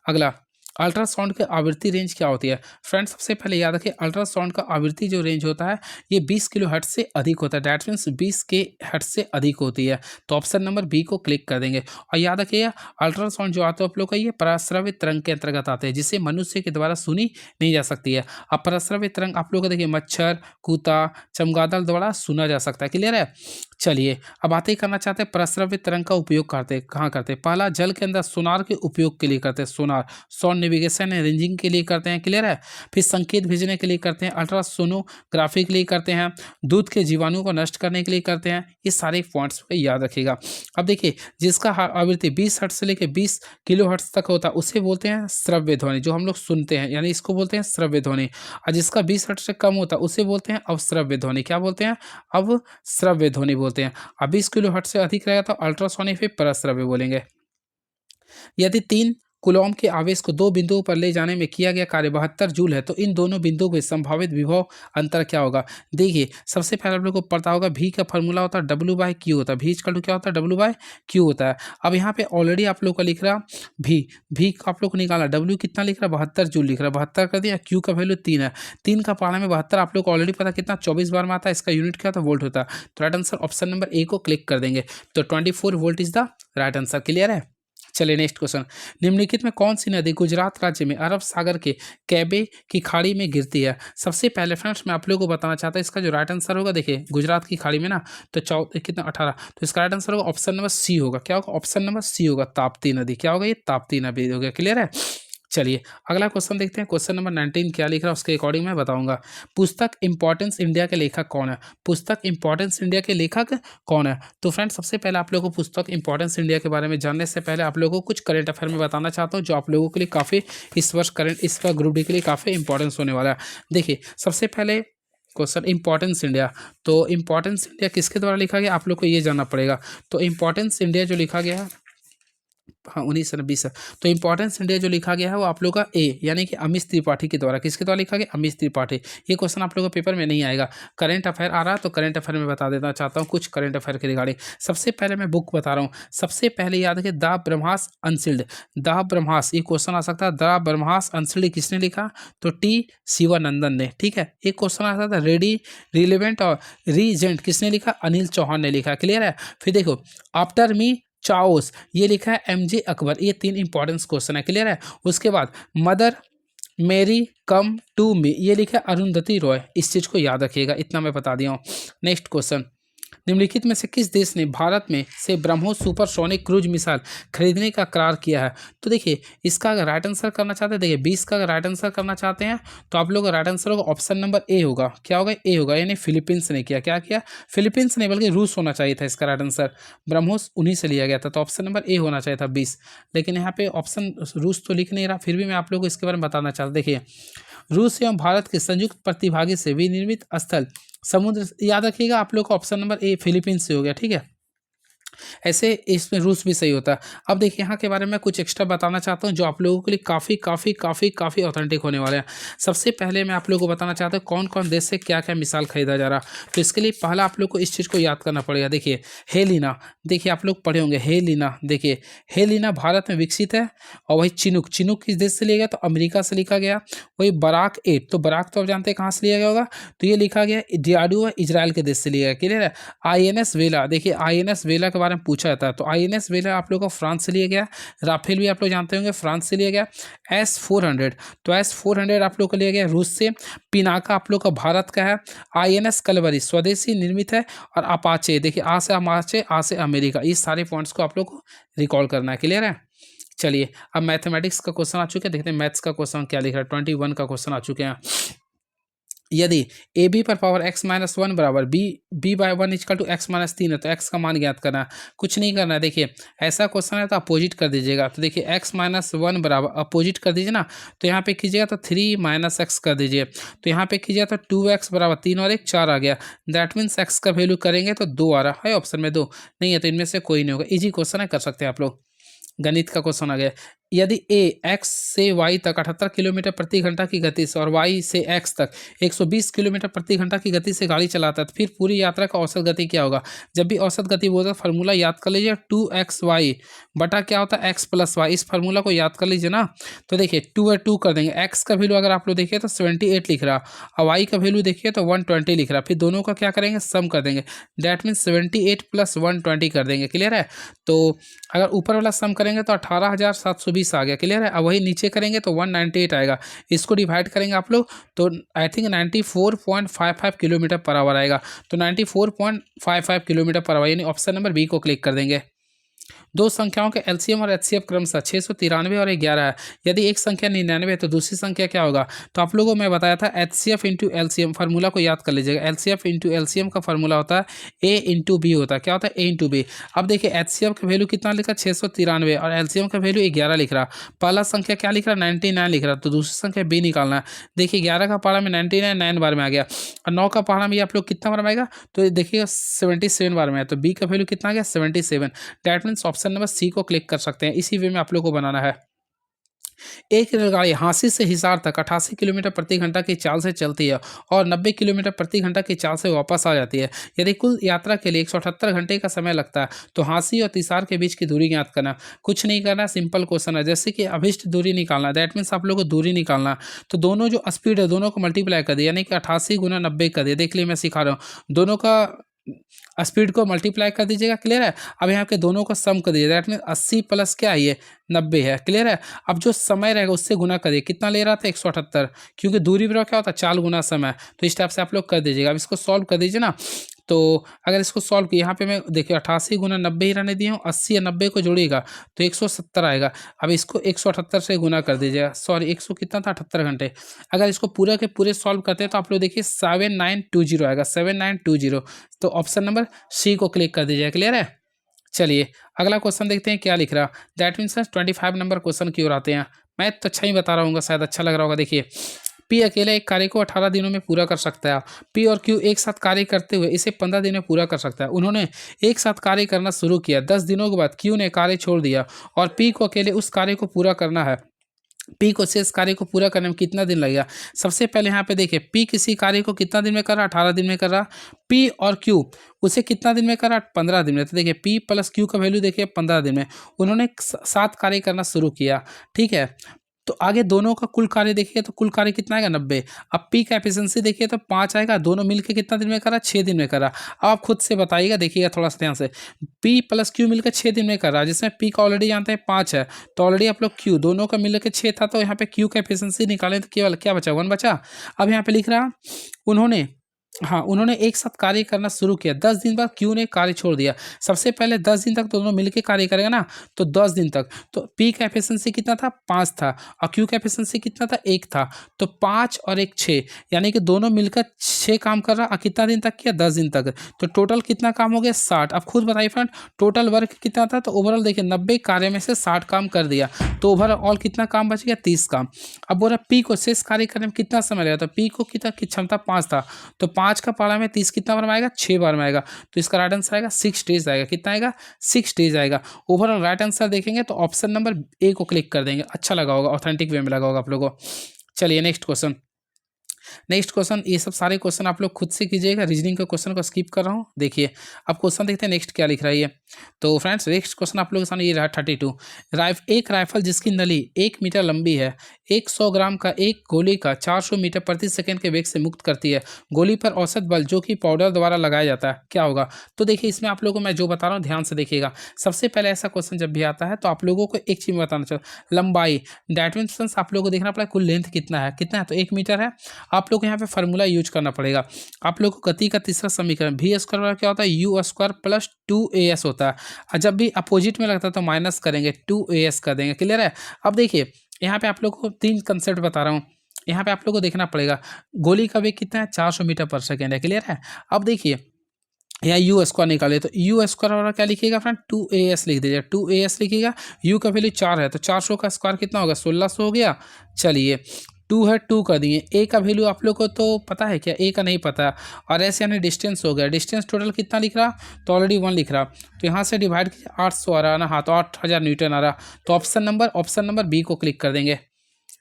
अगला अल्ट्रासाउंड की आवृत्ति रेंज क्या होती है। फ्रेंड्स सबसे पहले याद रखिए अल्ट्रासाउंड का आवृत्ति जो रेंज होता है ये 20 किलो हर्ट्ज से अधिक होता है। दैट मीन्स 20 के हर्ट्ज से अधिक होती है। तो ऑप्शन नंबर बी को क्लिक कर देंगे। और याद रखिएगा अल्ट्रासाउंड जो आता है आप लोग का ये पराश्रवित तरंग के अंतर्गत आते हैं जिसे मनुष्य के द्वारा सुनी नहीं जा सकती है। अब पराश्रवित तरंग आप लोग का देखिए मच्छर, कुत्ता, चमगादड़ द्वारा सुना जा सकता है। क्लियर है। चलिए अब बातें करना चाहते हैं पराश्रवित तरंग का उपयोग कहाँ करते हैं। पहला जल के अंदर सोनार के उपयोग के लिए करते हैं। Sonar sound navigation and ranging के लिए करते हैं। क्लियर है। फिर संकेत भेजने के लिए करते हैं। अल्ट्रासोनोग्राफी के लिए करते हैं। दूध के जीवाणु को नष्ट करने के लिए करते हैं। ये सारे पॉइंट्स को याद रखिएगा। अब देखिए जिसका आवृत्ति 20 हर्ट्ज से लेकर 20 किलो हर्ट्ज तक होता है उसे बोलते हैं श्रव्य ध्वनि, जो हम लोग सुनते हैं, यानी इसको बोलते हैं श्रव्य ध्वनि। और जिसका 20 हर्ट्ज से कम होता है उसे बोलते हैं अवश्रव्य ध्वनि। क्या बोलते हैं, अवश्रव्य ध्वनि बोलते हैं। अब 20 किलो हर्ट्ज से अधिक रहेगा तो अल्ट्रासोनिक, फिर परश्रव्य बोलेंगे। यदि 3 कूलॉम के आवेश को दो बिंदुओं पर ले जाने में किया गया कार्य 72 जूल है तो इन दोनों बिंदुओं के संभावित विभव अंतर क्या होगा। देखिए सबसे पहले आप लोग को पता होगा भी का फॉर्मूला होता है W बाय क्यू होता है। भी इक्वल टू क्या होता है, W बाय क्यू होता है। अब यहाँ पे ऑलरेडी आप लोग का लिख रहा भी का आप लोग को निकाला, W कितना लिख रहा, 72 जूल लिख रहा, 72 कर दिया। क्यू का वैल्यू 3 है। 3 का पारा में 72 आप लोग को ऑलरेडी पता कितना 24 बार में आता है। इसका यूनिट क्या होता है, वोल्ट होता है। तो right answer option number A को क्लिक कर देंगे। तो 24 volt is the right answer. Clear है। चलिए नेक्स्ट क्वेश्चन, निम्नलिखित में कौन सी नदी गुजरात राज्य में अरब सागर के कैबे की खाड़ी में गिरती है। सबसे पहले फ्रेंड्स मैं आप लोगों को बताना चाहता हूँ इसका जो राइट आंसर होगा, देखिए गुजरात की खाड़ी में ना तो कितना 18, तो इसका राइट आंसर होगा ऑप्शन नंबर सी होगा। क्या होगा, ऑप्शन नंबर सी होगा, ताप्ती नदी। क्या होगा, ये ताप्ती नदी हो गया। क्लियर है। चलिए अगला क्वेश्चन देखते हैं। क्वेश्चन नंबर 19 क्या लिख रहा है उसके अकॉर्डिंग मैं बताऊंगा। पुस्तक इंपॉर्टेंस इंडिया के लेखक कौन है। पुस्तक इंपॉर्टेंस इंडिया के लेखक कौन है। तो फ्रेंड्स सबसे पहले आप लोगों को पुस्तक इंपॉर्टेंस इंडिया के बारे में जानने से पहले आप लोगों को कुछ करंट अफेयर में बताना चाहता हूँ जो आप लोगों के लिए काफ़ी इस वर्ष ग्रुप डी के लिए काफ़ी इंपॉर्टेंस होने वाला है। देखिए सबसे पहले क्वेश्चन इंपॉर्टेंस इंडिया, तो इंपॉर्टेंस इंडिया किसके द्वारा लिखा गया आप लोग को ये जानना पड़ेगा। तो इंपॉर्टेंस इंडिया जो लिखा गया है, हाँ 1920 है। तो इंपॉर्टेंस इंडिया जो लिखा गया है वो आप लोग का ए यानी कि अमीश त्रिपाठी के द्वारा, किसके द्वारा लिखा गया, अमीश त्रिपाठी। ये क्वेश्चन आप लोगों को पेपर में नहीं आएगा। करंट अफेयर आ रहा है तो करंट अफेयर में बता देना चाहता हूँ कुछ करंट अफेयर के रिगार्डिंग। सबसे पहले मैं बुक बता रहा हूँ। सबसे पहले याद रखिए the Brahma's unsealed. The Brahma's, ये क्वेश्चन आ सकता है द ब्रह्मास अनसील्ड किसने लिखा, तो टी शिवानंदन ने। ठीक है। एक क्वेश्चन आ सकता है रेडी रिलेवेंट और रीजेंट किसने लिखा, अनिल चौहान ने लिखा। क्लियर है। फिर देखो आफ्टर मी चाओस, ये लिखा है एमजे अकबर। ये 3 इंपॉर्टेंट क्वेश्चन है। क्लियर है। उसके बाद मदर मेरी कम टू मी, ये लिखा है अरुंधति रॉय। इस चीज़ को याद रखिएगा, इतना मैं बता दिया हूँ। नेक्स्ट क्वेश्चन, निम्नलिखित में से किस देश ने भारत में से ब्रह्मोस सुपरसोनिक क्रूज मिसाइल खरीदने का करार किया है? तो देखिए इसका अगर राइट आंसर करना चाहते हैं, देखिए 20 का अगर राइट आंसर करना चाहते हैं तो आप लोग राइट आंसर होगा ऑप्शन नंबर ए होगा। क्या होगा? ए होगा, यानी फिलीपींस ने किया। क्या किया? फिलीपींस ने, बल्कि रूस होना चाहिए था इसका राइट आंसर। ब्रह्मोस उन्हीं से लिया गया था, तो ऑप्शन नंबर ए होना चाहिए था 20। लेकिन यहाँ पे ऑप्शन रूस तो लिख नहीं रहा, फिर भी मैं आप लोगों को इसके बारे में बताना चाहता। देखिए रूस एवं भारत के संयुक्त प्रतिभागी से विनिर्मित स्थल समुद्र, याद रखिएगा आप लोग का ऑप्शन नंबर ए फिलीपींस से हो गया। ठीक है, ऐसे इसमें रूस भी सही होता है। अब देखिए यहाँ के बारे में कुछ एक्स्ट्रा बताना चाहता हूँ जो आप लोगों के लिए काफ़ी काफ़ी काफ़ी काफ़ी ऑथेंटिक होने वाले हैं। सबसे पहले मैं आप लोगों को बताना चाहता हूँ कौन कौन देश से क्या क्या मिसाइल खरीदा जा रहा। तो इसके लिए पहला आप लोग को इस चीज़ को याद करना पड़ेगा। देखिए हेलिना, देखिए आप लोग पढ़े होंगे हेलिना। देखिए हेलिना भारत में विकसित है। और वही चिनूक, चिनूक किस देश से लिया गया? तो अमेरिका से लिखा गया। वही बराक 8, तो बराक तो आप जानते हैं कहाँ से लिया गया होगा, तो ये लिखा गया डियाडू इजराइल के देश से लिया गया। क्लियर है? INS वेला, देखिए INS वेला के बारे में पूछा जाता है, तो INS वेला आप लोग को फ्रांस से लिया गया। राफेल भी आप लोग जानते होंगे फ्रांस से लिया गया। S-400, तो S-400 आप लोग को लिया गया रूस से। पिनाका आप लोग का भारत का है। INS कलवरी स्वदेशी निर्मित है। और अपाचे, देखिए आ से अपाचे, आ से अमेरिका, इस सारे पॉइंट्स को आप लोग को रिकॉल करना है। क्लियर है? चलिए अब मैथमेटिक्स का क्वेश्चन आ चुके हैं, देखते हैं मैथ्स का क्वेश्चन क्या लिख रहा है। 21 का क्वेश्चन आ चुके हैं। यदि ए बी पर पावर x-1 बराबर b/1 इक्वल टू x-3 है तो x का मान ज्ञात करना है। कुछ नहीं करना है, देखिए ऐसा क्वेश्चन है तो अपोजिट कर दीजिएगा। तो देखिए x-1 बराबर अपोजिट कर दीजिए ना, तो यहाँ पे कीजिएगा तो 3 - x कर दीजिए। तो यहाँ पे कीजिएगा तो 2x बराबर 3 और 1 4 आ गया। दैट मीन्स x का वैल्यू करेंगे तो 2 आ रहा है, ऑप्शन में 2 नहीं है, तो इनमें से कोई नहीं होगा। इजी क्वेश्चन है, कर सकते हैं आप लोग। गणित का क्वेश्चन आ गया। यदि a x से y तक 78 किलोमीटर प्रति घंटा की गति से और y से x तक 120 किलोमीटर प्रति घंटा की गति से गाड़ी चलाता है तो फिर पूरी यात्रा का औसत गति क्या होगा? जब भी औसत गति बोलते हैं फार्मूला याद कर लीजिए, 2xy बटा क्या होता है x + y। इस फार्मूला को याद कर लीजिए ना। तो देखिए 2 कर देंगे। x का वैल्यू अगर आप लोग देखिए तो 78 लिख रहा, और y का वैल्यू देखिए तो 120 लिख रहा। फिर दोनों का क्या करेंगे? सम कर देंगे। डैट मीन्स 78 + 120 कर देंगे। क्लियर है? तो अगर ऊपर वाला सम करेंगे तो 18,720 आ गया। क्लियर है? अब वही नीचे करेंगे तो 198 आएगा। इसको डिवाइड करेंगे आप लोग तो I think 94.55 kilometre per hour आएगा। तो 94.55 किलोमीटर पर आवर, यानी ऑप्शन नंबर बी को क्लिक कर देंगे। दो संख्याओं के एलसीएम और एचसीएफ क्रमशः 693 और 11 है। यदि एक संख्या 99 है तो दूसरी संख्या क्या होगा? तो आप लोगों को मैं बताया था एचसीएफ इंटू एलसीएम, फार्मूला को याद कर लीजिएगा। एलसीएफ इंटू एलसीएम का फार्मूला होता है ए इंटू बी होता है। क्या होता है? ए इंटू बी। अब देखिए एचसीएफ का वैल्यू कितना लिखा? 693 और एलसीएम का वैल्यू 11 लिख रहा। पहला संख्या क्या लिख रहा? 99 लिख रहा, तो दूसरी संख्या बी निकालना है। देखिए 11 का पहाड़ा में 99 9 बार में आ गया, और 9 का पहाड़ा में आप लोग कितना बार में आएगा? तो देखिएगा 77 बार में है, तो बी का वैल्यू कितना आ गया? 77। That means option number C को क्लिक कर सकते हैं। इसी वे में आप लोग को बनाना है। एक रेलगाड़ी हांसी से हिसार तक 88 किलोमीटर प्रति घंटा की चाल से चलती है और 90 किलोमीटर प्रति घंटा की चाल से वापस आ जाती है। यदि कुल यात्रा के लिए 178 घंटे का समय लगता है तो हांसी और हिसार के बीच की दूरी ज्ञात करना। कुछ नहीं करना, सिंपल क्वेश्चन है। जैसे कि अभिष्ट दूरी निकालना, दैट मीन्स आप लोग को दूरी निकालना। तो दोनों जो स्पीड है दोनों को मल्टीप्लाई कर दिया, यानी कि 88 × 90 कर दिया। देख लिए मैं सिखा रहा हूँ, दोनों का स्पीड को मल्टीप्लाई कर दीजिएगा। क्लियर है? अब यहाँ के दोनों को सम कर दीजिए, दैट मीन 80 प्लस क्या है? ये 90 है। क्लियर है? अब जो समय रहेगा उससे गुना करिए। कितना ले रहा था? 178, क्योंकि दूरी पर क्या होता है? 4 गुना समय। तो इस टाइप से आप लोग कर दीजिएगा। अब इसको सॉल्व कर दीजिए ना। तो अगर इसको सॉल्व किया, यहाँ पे मैं देखिए 88 × 90 ही रहने दिए हूँ, 80 या 90 को जोड़िएगा तो 170 आएगा। अब इसको 178 से गुना कर दीजिएगा, सॉरी 100 कितना था? 78 घंटे। अगर इसको पूरा के पूरे सॉल्व करते हैं तो आप लोग देखिए 7920 आएगा, 7920। तो ऑप्शन नंबर सी को क्लिक कर दीजिए। क्लियर है? चलिए अगला क्वेश्चन देखते हैं क्या लिख रहा। दैट मीन्स 25 नंबर क्वेश्चन की ओर आते हैं। मैं तो अच्छा ही बता रहा हूँ, शायद अच्छा लग रहा होगा। देखिए पी अकेला एक कार्य को 18 दिनों में पूरा कर सकता है। पी और क्यू एक साथ कार्य करते हुए इसे 15 दिन में पूरा कर सकता है। उन्होंने एक साथ कार्य करना शुरू किया। 10 दिनों के बाद क्यू ने कार्य छोड़ दिया और पी को अकेले उस कार्य को पूरा करना है। पी को शेष कार्य को पूरा करने में कितना दिन लगेगा? सबसे पहले यहाँ पे देखिए पी किसी कार्य को कितना दिन में कर रहा? 18 दिन में कर रहा। पी और क्यू उसे कितना दिन में कर रहा? 15 दिन में। तो देखिए पी प्लस क्यू का वैल्यू देखिए 15 दिन में। उन्होंने साथ कार्य करना शुरू किया। ठीक है, तो आगे दोनों का कुल कार्य देखिए तो कुल कार्य कितना आएगा? 90। अब पी का एफिशिएंसी देखिए तो 5 आएगा। दोनों मिलकर कितना दिन में करा? 6 दिन में करा। अब आप खुद से बताइएगा, देखिएगा थोड़ा सा ध्यान से। पी प्लस क्यू मिलकर 6 दिन में कर रहा है, जिसमें पी का ऑलरेडी जानते हैं 5 है, तो ऑलरेडी आप लोग क्यू दोनों का मिलकर 6 था, तो यहाँ पे क्यू का एफिशिएंसी निकालें तो केवल क्या बचा? 1 बचा। अब यहाँ पे लिख रहा उन्होंने हाँ, उन्होंने एक साथ कार्य करना शुरू किया। 10 दिन बाद क्यू ने कार्य छोड़ दिया। सबसे पहले 10 दिन तक दोनों मिलके कार्य करेगा ना, तो 10 दिन तक। तो पी का एफिशिएंसी कितना था? 5 था और क्यू का एफिशिएंसी कितना था? 1 था। तो 5 और 1 6, यानी कि दोनों मिलकर 6 काम कर रहा और कितना दिन तक किया? 10 दिन तक। तो टोटल कितना काम हो गया? 60। अब खुद बताइए फ्रेंड, टोटल वर्क कितना था? तो ओवरऑल देखिए 90 कार्य में से 60 काम कर दिया। तो ओवरऑल कितना काम बच गया? 30 काम। अब बोला पी को शेष कार्य करने में कितना समय लगेगा? तो पी को कितना की क्षमता 5 था, तो 5 का पाला में 30 कितना बार में आएगा? 6 बार में आएगा। तो इसका राइट आंसर आएगा 6 डेज आएगा। कितना आएगा? 6 डेज आएगा। ओवरऑल राइट आंसर देखेंगे तो ऑप्शन नंबर ए को क्लिक कर देंगे। अच्छा लगा होगा, ऑथेंटिक वे में लगा होगा आप लोगों को। चलिए नेक्स्ट क्वेश्चन। नेक्स्ट क्वेश्चन, ये सब सारे क्वेश्चन आप लोग खुद से कीजिएगा, रीजनिंग के क्वेश्चन को स्किप कर रहा हूँ। देखिए अब क्वेश्चन देखते हैं नेक्स्ट क्या लिख रहा है ये। तो फ्रेंड्स नेक्स्ट क्वेश्चन आप लोगों के सामने ये रहा 32। एक राइफल जिसकी नली 1 मीटर लंबी है, 100 ग्राम का एक गोली का 400 मीटर प्रति सेकंड के वेग से मुक्त करती है। गोली पर औसत बल जो कि पाउडर द्वारा लगाया जाता है क्या होगा? तो देखिए इसमें आप लोगों को मैं जो बता रहा हूँ ध्यान से देखिएगा। सबसे पहले ऐसा क्वेश्चन जब भी आता है तो आप लोगों को एक चीज बताना चाहिए, लंबाई। दैट मीन्स आप लोगों को देखना पड़ेगा कुल लेंथ कितना है, तो 1 मीटर है। आप लोग को यहाँ पे फार्मूला यूज करना पड़ेगा। आप लोग को गति का तीसरा समीकरण वी स्क्वायर वाला क्या होता है? यू स्क्वायर प्लस 2as होता है। और जब भी अपोजिट में लगता है तो माइनस करेंगे, 2as कर देंगे। क्लियर है? अब देखिए यहाँ पे आप लोग को 3 कंसेप्ट बता रहा हूँ। यहाँ पे आप लोग को देखना पड़ेगा गोली का वेग कितना है? 400 मीटर पर सेकेंड है। क्लियर है? अब देखिए यहाँ यू स्क्वायर निकाले तो यू स्क्वायर वाला क्या लिखिएगा फ्रेंड? 2as लिख दीजिए। 2as लिखिएगा। यू का वैल्यू 4 है तो 400 का स्क्वायर कितना होगा? 1600 हो गया। चलिए 2 है, 2 कर दिए। ए का वैल्यू आप लोग को तो पता है क्या? ए का नहीं पता। और ऐसे यानी डिस्टेंस हो गया। डिस्टेंस टोटल कितना लिख रहा? तो ऑलरेडी 1 लिख रहा। तो यहाँ से डिवाइड कीजिए, 800 आ रहा ना। हाँ तो 8000 न्यूटन आ रहा। तो ऑप्शन नंबर बी को क्लिक कर देंगे।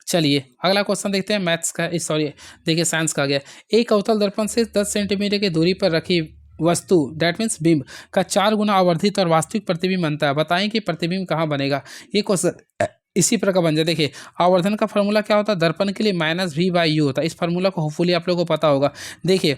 चलिए अगला क्वेश्चन देखते हैं मैथ्स का, सॉरी देखिए साइंस का गया। एक अवतल दर्पण से 10 सेंटीमीटर की दूरी पर रखी वस्तु दैट मीन्स बिंब का 4 गुना आवर्धित और वास्तविक प्रतिबिंब बनता है। बताएं कि प्रतिबिंब कहाँ बनेगा? ये क्वेश्चन इसी प्रकार बन जाए। देखिए आवर्धन का फॉर्मूला क्या होता है? दर्पण के लिए -v/u होता है। इस फार्मूला को होपफुली आप लोगों को पता होगा। देखिए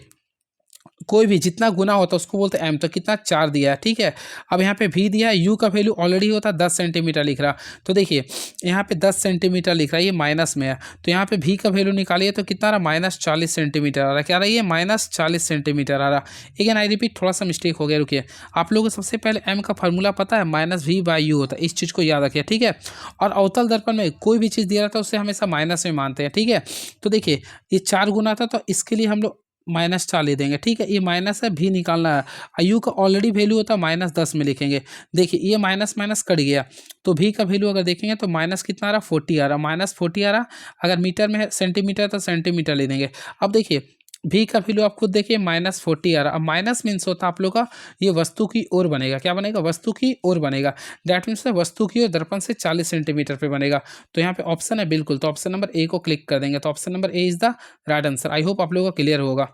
कोई भी जितना गुना होता है उसको बोलते हैं एम। तो कितना? 4 दिया है। ठीक है, अब यहाँ पे भी दिया है। यू का वैल्यू ऑलरेडी होता है 10 सेंटीमीटर लिख रहा। तो देखिए यहाँ पे 10 सेंटीमीटर लिख रहा है, ये माइनस में है। तो यहाँ पे भी का वैल्यू निकालिए तो कितना रहा? -40 सेंटीमीटर आ रहा। क्या रहा? ये -40 सेंटीमीटर आ रहा। अगेन आई रिपीट, थोड़ा सा मिस्टेक हो गया, रुकिए। आप लोगों को सबसे पहले एम का फार्मूला पता है? -v/u होता है। इस चीज़ को याद रखिए। ठीक है, और अवतल दर्पण में कोई भी चीज़ दिया रहता है उसे हमेशा माइनस में मानते हैं। ठीक है, तो देखिए ये 4 गुना था तो इसके लिए हम लोग -4 ले देंगे। ठीक है, ये माइनस है, भी निकालना है। यू का ऑलरेडी वैल्यू होता है -10 में लिखेंगे। देखिए ये माइनस माइनस कट गया तो भी का वैल्यू अगर देखेंगे तो माइनस कितना आ रहा? 40 आ रहा। -40 आ रहा। अगर मीटर में है सेंटीमीटर तो सेंटीमीटर ले देंगे। अब देखिए भी का वैल्यू आप खुद देखिए -40 आ रहा। अब माइनस मीन्स होता है आप लोग का ये वस्तु की ओर बनेगा। क्या बनेगा? वस्तु की ओर बनेगा। दैट मीन्स वस्तु की ओर दर्पण से 40 सेंटीमीटर पे बनेगा। तो यहाँ पे ऑप्शन है बिल्कुल, तो ऑप्शन नंबर ए को क्लिक कर देंगे। तो option number A is the right answer. I hope आप लोगों को क्लियर होगा।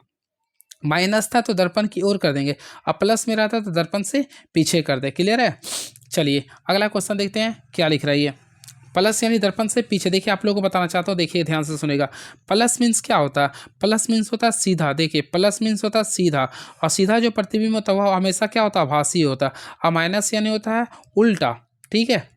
माइनस था तो दर्पण की ओर कर देंगे, अब प्लस में रहता तो दर्पण से पीछे कर दे। क्लियर है? चलिए अगला क्वेश्चन देखते हैं क्या लिख रहा है ये। प्लस यानी दर्पण से पीछे। देखिए आप लोगों को बताना चाहता हूँ, देखिए ध्यान से सुनेगा। प्लस मीन्स क्या होता है? प्लस मीन्स होता है सीधा। देखिए प्लस मीन्स होता है सीधा, और सीधा जो प्रतिबिंब होता है वह हमेशा क्या होता है? आभासी होता है। और माइनस यानी होता है उल्टा। ठीक है,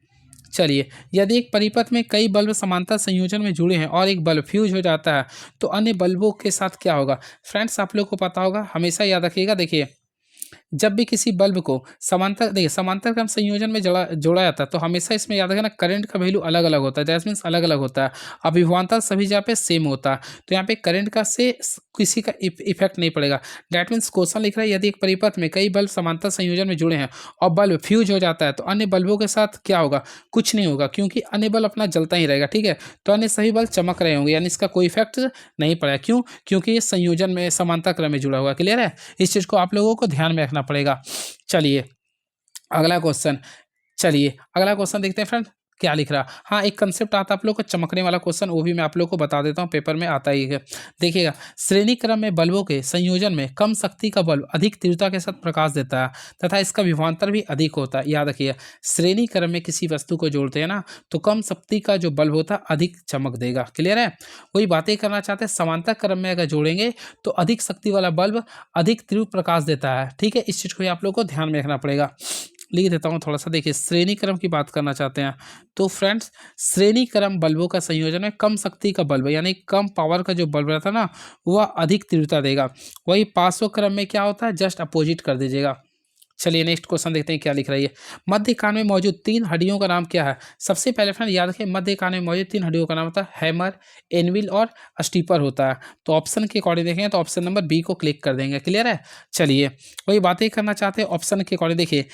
चलिए यदि एक परिपथ में कई बल्ब समांतर संयोजन में जुड़े हैं और एक बल्ब फ्यूज हो जाता है तो अन्य बल्बों के साथ क्या होगा? फ्रेंड्स आप लोग को पता होगा, हमेशा याद रखिएगा। देखिए जब भी किसी बल्ब को समांतर, देखिए समांतर क्रम संयोजन में जोड़ा जाता है तो हमेशा इसमें याद रखना करंट का वैल्यू अलग अलग होता है। दैट मीन्स अलग अलग होता है। अब विभवांतर सभी जगह पे सेम होता है तो यहाँ पे करंट का से किसी का इफेक्ट नहीं पड़ेगा। दैट मीन्स क्वेश्चन लिख रहा है यदि एक परिपथ में कई बल्ब समांतर संयोजन में जुड़े हैं और बल्ब फ्यूज हो जाता है तो अन्य बल्बों के साथ क्या होगा? कुछ नहीं होगा, क्योंकि अन्य बल्ब अपना जलता ही रहेगा। ठीक है, तो अन्य सभी बल्ब चमक रहे होंगे, यानी इसका कोई इफेक्ट नहीं पड़ेगा। क्यों? क्योंकि ये संयोजन में समांतर क्रम में जुड़ा हुआ। क्लियर है? इस चीज़ को आप लोगों को ध्यान में रखना पड़ेगा। चलिए अगला क्वेश्चन, देखते हैं फ्रेंड क्या लिख रहा। हाँ एक कंसेप्ट आता है आप लोग को चमकने वाला क्वेश्चन, वो भी मैं आप लोग को बता देता हूँ, पेपर में आता ही है। देखिएगा श्रेणी क्रम में बल्बों के संयोजन में कम शक्ति का बल्ब अधिक तीव्रता के साथ प्रकाश देता है तथा इसका विभवांतर भी अधिक होता है। याद रखिए श्रेणी क्रम में किसी वस्तु को जोड़ते हैं ना तो कम शक्ति का जो बल्ब होता है अधिक चमक देगा। क्लियर है? वही बातें करना चाहते हैं, समांतर क्रम में अगर जोड़ेंगे तो अधिक शक्ति वाला बल्ब अधिक तीव्र प्रकाश देता है। ठीक है, इस चीज़ को आप लोग को ध्यान में रखना पड़ेगा। लिख देता हूँ थोड़ा सा। देखिए श्रेणी क्रम की बात करना चाहते हैं तो फ्रेंड्स श्रेणी क्रम बल्बों का संयोजन है कम शक्ति का बल्ब, यानी कम पावर का जो बल्ब रहता है ना वह अधिक तीव्रता देगा। वही पार्श्व क्रम में क्या होता है, जस्ट अपोजिट कर दीजिएगा। चलिए नेक्स्ट क्वेश्चन देखते हैं क्या लिख रही है। मध्य कान में मौजूद 3 हड्डियों का नाम क्या है। सबसे पहले फ्रेंड याद रखें, मध्य कान में मौजूद 3 हड्डियों का नाम होता है हैमर, एनविल और स्टीपर होता है। तो ऑप्शन के अकॉर्डिंग देखें तो ऑप्शन नंबर बी को क्लिक कर देंगे। क्लियर है। चलिए वही बातें करना चाहते हैं ऑप्शन के अकॉर्डिंग। देखिए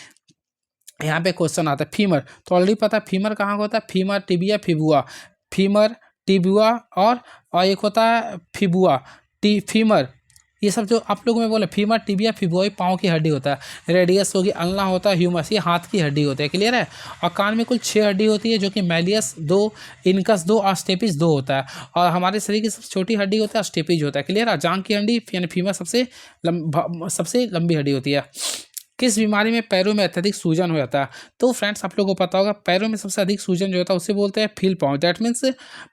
यहाँ पे क्वेश्चन आता है फीमर, तो ऑलरेडी पता है फीमर कहाँ होता है, फीमर, टिबिया, फिबुआ। फीमर, टिबिया और एक होता है फिबुआ, फीमर। ये सब जो आप लोगों में बोले फीमर, टिबिया, फिबुआ पाँव की हड्डी होता है। रेडियस होगी, अल्ना होता है, ह्यूमस ये हाथ की हड्डी होती है। क्लियर है। और कान में कुल 6 हड्डी होती है जो कि मैलियस 2, इनकस 2 और स्टेपिस 2 होता है। और हमारे शरीर की सबसे छोटी हड्डी होता है स्टेपिज होता है। क्लियर है। जांघ की हड्डी यानी फीमर सबसे लंबी हड्डी होती है। किस बीमारी में पैरों में अत्यधिक सूजन हो जाता है। तो फ्रेंड्स आप लोगों को पता होगा पैरों में सबसे अधिक सूजन जो होता है उसे बोलते हैं फील पाँव, दैट मीन्स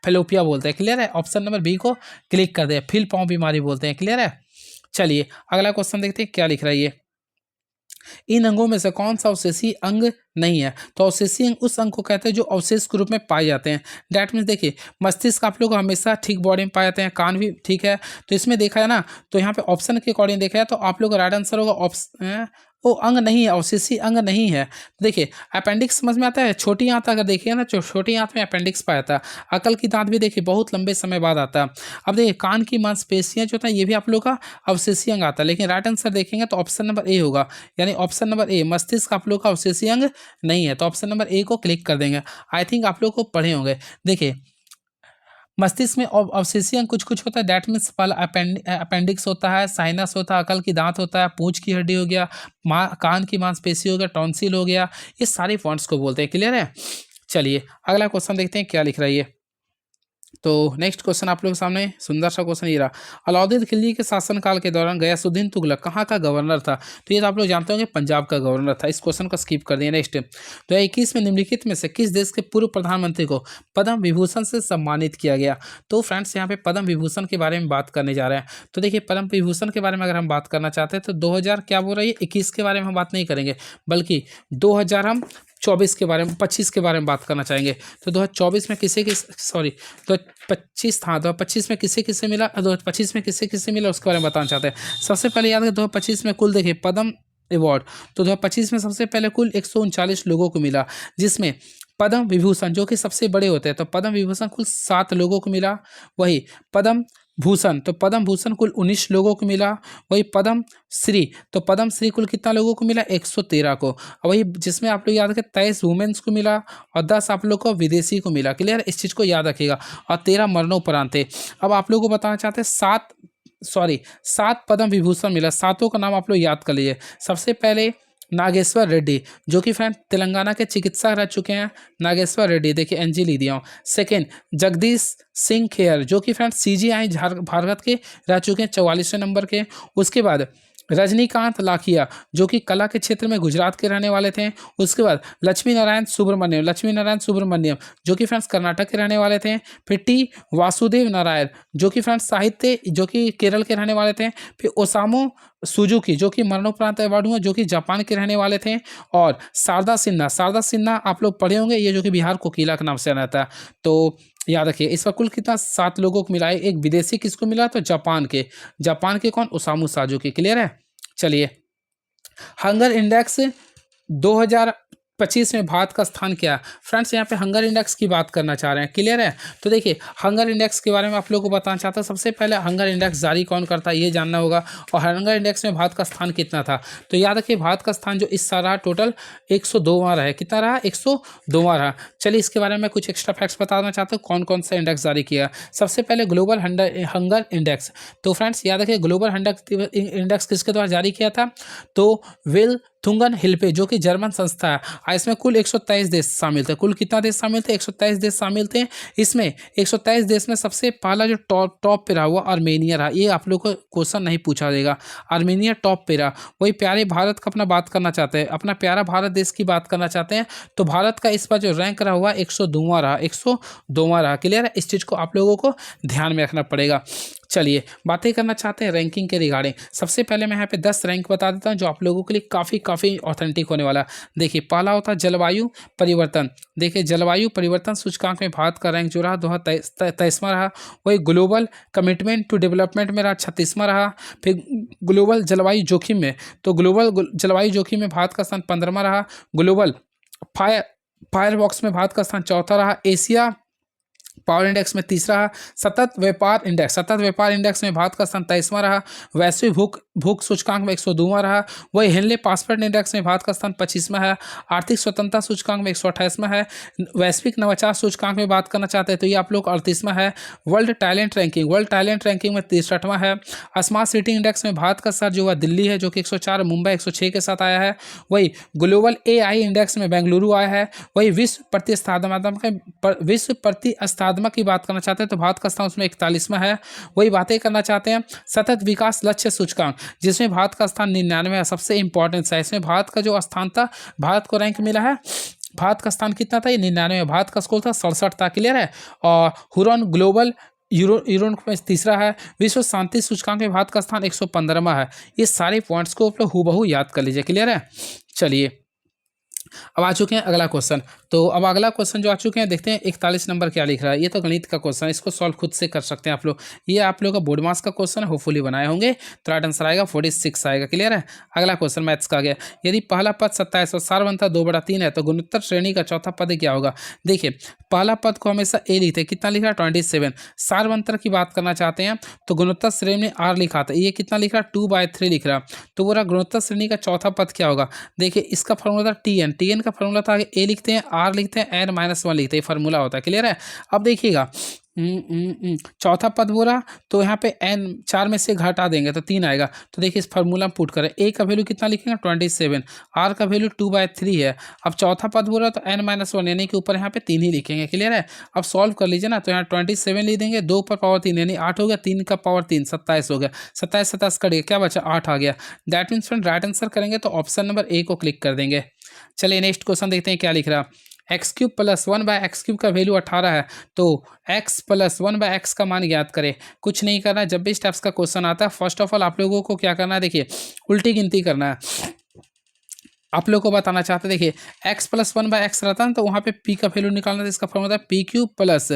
फेलोपिया बोलते हैं। क्लियर है। ऑप्शन नंबर बी को क्लिक कर दे, फील पाँव बीमारी बोलते हैं। क्लियर है। चलिए अगला क्वेश्चन देखते हैं क्या लिख रहा है ये। इन अंगों में से कौन सा अवशेषी अंग नहीं है। तो अवशेषी अंग उस अंग को कहते हैं जो अवशेष के रूप में पाए जाते हैं। दैट मीन्स देखिए मस्तिष्क आप लोग हमेशा ठीक बॉडी में पाए जाते हैं, कान भी ठीक है। तो इसमें देखा है ना, तो यहाँ पे ऑप्शन के अकॉर्डिंग देखा है तो आप लोग राइट आंसर होगा ऑप्शन, वो अंग नहीं है, अवशेषी अंग नहीं है। देखिए अपेंडिक्स समझ में आता है, छोटी आंत अगर देखिए ना, छोटी आंत में अपेंडिक्स पाया जाता है। अकल की दांत भी देखिए बहुत लंबे समय बाद आता है। अब देखिए कान की मांसपेशियां जो होता है ये भी आप लोग का अवशेषी अंग आता है, लेकिन राइट आंसर देखेंगे तो ऑप्शन नंबर ए होगा, यानी ऑप्शन नंबर ए मस्तिष्क आप लोग का अवशेषी अंग नहीं है। तो ऑप्शन नंबर ए को क्लिक कर देंगे। आई थिंक आप लोग को पढ़े होंगे। देखिए मस्तिष्क में अवशेषी अंग कुछ कुछ होता है, दैट मीन्स पहला अपेंडिक्स होता है, साइनस होता है, अकल की दांत होता है, पूंछ की हड्डी हो गया, कान की मांसपेशी हो गया, टॉन्सिल हो गया, ये सारे पॉइंट्स को बोलते हैं। क्लियर है। चलिए अगला क्वेश्चन देखते हैं क्या लिख रही है। तो नेक्स्ट क्वेश्चन आप लोगों के सामने सुंदर सा क्वेश्चन ये रहा। अलाउद्दीन खिलजी के शासनकाल के दौरान गयासुद्दीन तुगलक कहाँ का गवर्नर था। तो ये तो आप लोग जानते होंगे पंजाब का गवर्नर था। इस क्वेश्चन को स्किप कर दिया। नेक्स्ट तो 21 में निम्नलिखित में से किस देश के पूर्व प्रधानमंत्री को पद्म विभूषण से सम्मानित किया गया। तो फ्रेंड्स यहाँ पे पद्म विभूषण के बारे में बात करने जा रहे हैं। तो देखिए पद्म विभूषण के बारे में अगर हम बात करना चाहते हैं तो 2000 क्या बोल रही है 21 के बारे में हम बात नहीं करेंगे, बल्कि 2000 हम 24 के बारे में 25 के बारे में बात करना चाहेंगे। तो 2024 में किसे किस सॉरी तो 25 था, 2025 में किसे किसे मिला, 2025 में किसे किसे मिला उसके बारे में बताना चाहते हैं। सबसे पहले याद है 2025 में कुल देखिए पद्म अवार्ड, तो 2025 में सबसे पहले कुल 139 लोगों को मिला, जिसमें पद्म विभूषण जो कि सबसे बड़े होते हैं तो पद्म विभूषण कुल 7 लोगों को मिला। वही पद्म भूषण तो पद्म भूषण कुल 19 लोगों को मिला। वही पद्म श्री तो पद्म श्री कुल कितना लोगों को मिला 113 को। और वही जिसमें आप लोग याद रखें 23 वुमेन्स को मिला और 10 आप लोग को विदेशी को मिला। क्लियर, इस चीज़ को याद रखिएगा। और 13 मरणोपरांत थे। अब आप लोगों को बताना चाहते हैं 7 पद्म विभूषण मिला। 7 का नाम आप लोग याद कर लीजिए। सबसे पहले नागेश्वर रेड्डी जो कि फ्रेंड तेलंगाना के चिकित्सक रह चुके हैं। नागेश्वर रेड्डी देखिए एनजी ली दिया हूँ। सेकेंड जगदीश सिंह खेर जो कि फ्रेंड सीजीआई भारत के रह चुके हैं 44वें नंबर के। उसके बाद रजनीकांत लाखिया जो कि कला के क्षेत्र में गुजरात के रहने वाले थे। उसके बाद लक्ष्मी नारायण सुब्रमण्यम जो कि फ्रेंड्स कर्नाटक के रहने वाले थे। फिर टी वासुदेव नारायण जो कि फ्रेंड्स साहित्य जो कि केरल के रहने वाले थे। फिर ओसामू सुजुकी जो कि मरणोपरांत अवार्ड हुआ जो कि जापान के रहने वाले थे। और शारदा सिन्हा आप लोग पढ़े होंगे, ये जो कि बिहार कोकिला के नाम से रहता है। तो याद रखिए इस पर कुल कितना 7 लोगों को मिला है। एक विदेशी किसको मिला तो जापान के कौन ओसामू साजुकी। क्लियर है। चलिए हंगर इंडेक्स 2025 में भारत का स्थान क्या है। फ्रेंड्स यहाँ पे हंगर इंडेक्स की बात करना चाह रहे हैं। क्लियर है। तो देखिए हंगर इंडेक्स के बारे में आप लोगों को बताना चाहता हूँ। सबसे पहले हंगर इंडेक्स जारी कौन करता है ये जानना होगा। और हंगर इंडेक्स में भारत का स्थान कितना था। तो याद रखिए भारत का स्थान जो इस साल रहा टोटल 102वां रहा है। कितना रहा 102वां रहा। चलिए इसके बारे में कुछ एक्स्ट्रा फैक्ट्स बताना चाहता हूँ कौन कौन सा इंडेक्स जारी किया। सबसे पहले ग्लोबल हंगर इंडेक्स। तो फ्रेंड्स याद रखिए ग्लोबल हंगर इंडेक्स किसके द्वारा जारी किया था तो विल थुंगन हिल्पे जो कि जर्मन संस्था है। इसमें कुल 123 देश शामिल थे। कुल कितना देश शामिल थे 123 देश शामिल थे। इसमें 123 देश में सबसे पहला जो टॉप पे रहा हुआ आर्मेनिया रहा। ये आप लोग को क्वेश्चन नहीं पूछा जाएगा। आर्मेनिया टॉप पे रहा। वही प्यारे भारत का अपना बात करना चाहते हैं, अपना प्यारा भारत देश की बात करना चाहते हैं तो भारत का इस पर जो रैंक रहा हुआ 102वां रहा। 102वां रहा। क्लियर है। इस चीज़ को आप लोगों को ध्यान में रखना पड़ेगा। चलिए बातें करना चाहते हैं रैंकिंग के रिगार्डिंग। सबसे पहले मैं यहाँ पे 10 रैंक बता देता हूँ जो आप लोगों के लिए काफ़ी ऑथेंटिक होने वाला है। देखिए पहला होता है जलवायु परिवर्तन। देखिए जलवायु परिवर्तन सूचकांक में भारत का रैंक जो रहा 23वां रहा। वही ग्लोबल कमिटमेंट टू डेवलपमेंट में रहा 36वां रहा। फिर ग्लोबल जलवायु जोखिम में, तो ग्लोबल जलवायु जोखिम में भारत का स्थान 15वां रहा। ग्लोबल फायर बॉक्स में भारत का स्थान 4था रहा। एशिया पावर इंडेक्स में 3रा रहा। सतत व्यापार इंडेक्स में भारत का स्थान 23वां रहा। वैश्विक भूख सूचकांक में 102वां रहा। वही हेनले पासपोर्ट इंडेक्स में भारत का स्थान 25वां है। आर्थिक स्वतंत्रता सूचकांक में 128वां है। वैश्विक नवाचार सूचकांक में बात करना चाहते हैं तो ये आप लोग 38वां है। वर्ल्ड टैलेंट रैंकिंग में 63वां है। स्मार्ट सिटी इंडेक्स में भारत का स्थान जो है दिल्ली है जो कि 104, मुंबई 106 के साथ आया है। वही ग्लोबल AI इंडेक्स में बेंगलुरु आया है। वही विश्व प्रतिस्पर्धात्मक की बात करना चाहते हैं तो भारत का स्थान उसमें 41वां है। वही बातें करना चाहते हैं सतत विकास लक्ष्य सूचकांक जिसमें भारत का स्थान 99 है। सबसे इंपॉर्टेंट है इसमें भारत का जो स्थान था, भारत को रैंक मिला है, भारत का स्थान कितना था, ये 99। भारत का स्कोर था 67 था। क्लियर है। और हुरॉन ग्लोबल यूरोन में 3रा है। विश्व शांति सूचकांक में भारत का स्थान 115वां है। ये सारे पॉइंट्स को आप लोग हूबहू याद कर लीजिए। क्लियर है। चलिए अब आ चुके हैं अगला क्वेश्चन। तो अब अगला क्वेश्चन जो आ चुके हैं देखते हैं 41 नंबर क्या लिख रहा है। ये तो गणित का क्वेश्चन है, इसको सॉल्व खुद से कर सकते हैं आप लोग। ये आप लोगों का बोर्ड मास का क्वेश्चन है, होपफुली बनाए होंगे। तो राइट आंसर आएगा 46 आएगा। क्लियर है। अगला क्वेश्चन मैथ्स का आ गया। यदि पहला पद 27 और सार बनता 2/3 है तो गुणोत्तर श्रेणी का चौथा पद क्या होगा। देखिए पहला पद को हमेशा ए लिखते हैं, कितना लिख रहा है 27। सार बनतर की बात करना चाहते हैं तो गुणोत्तर श्रेणी में R लिखा था, ये कितना लिख रहा है 2/3 लिख रहा। तो बोला गुणोत्तर श्रेणी का चौथा पद क्या होगा। देखिए इसका फॉर्मूला था TN का फॉर्मूला था, ए लिखते हैं, R लिखते हैं, N-1 लिखते हैं, फॉर्मूला होता है। क्लियर है। अब देखिएगा चौथा पद बोला तो यहाँ पे n 4 में से घटा देंगे तो 3 आएगा। तो देखिए इस फार्मूला में पुट करें, a का वैल्यू कितना लिखेंगे 27, r का वैल्यू 2/3 है। अब चौथा पद बोला तो n-1 यानी कि ऊपर यहाँ पे 3 ही लिखेंगे। क्लियर है। अब सॉल्व कर लीजिए ना, तो यहाँ 27 लिख देंगे, 2 पर पावर 3 यानी 8 हो गया, 3 का पावर 3 27 हो गया, 27 कट गया, क्या बचा 8 आ गया। That means friend right answer करेंगे तो ऑप्शन नंबर ए को क्लिक कर देंगे। चलिए नेक्स्ट क्वेश्चन देखते हैं क्या लिख रहा है। x³ + 1/x³ का वैल्यू 18 है तो x + 1/x का मान ज्ञात करें। कुछ नहीं करना है, जब भी स्टेप्स का क्वेश्चन आता है फर्स्ट ऑफ ऑल आप लोगों को क्या करना है, देखिए उल्टी गिनती करना है। आप लोग को बताना चाहते हैं, देखिए x + 1/x रहता है तो वहाँ पे p का वैल्यू निकालना था, इसका फॉर्मूला है PQ प्लस,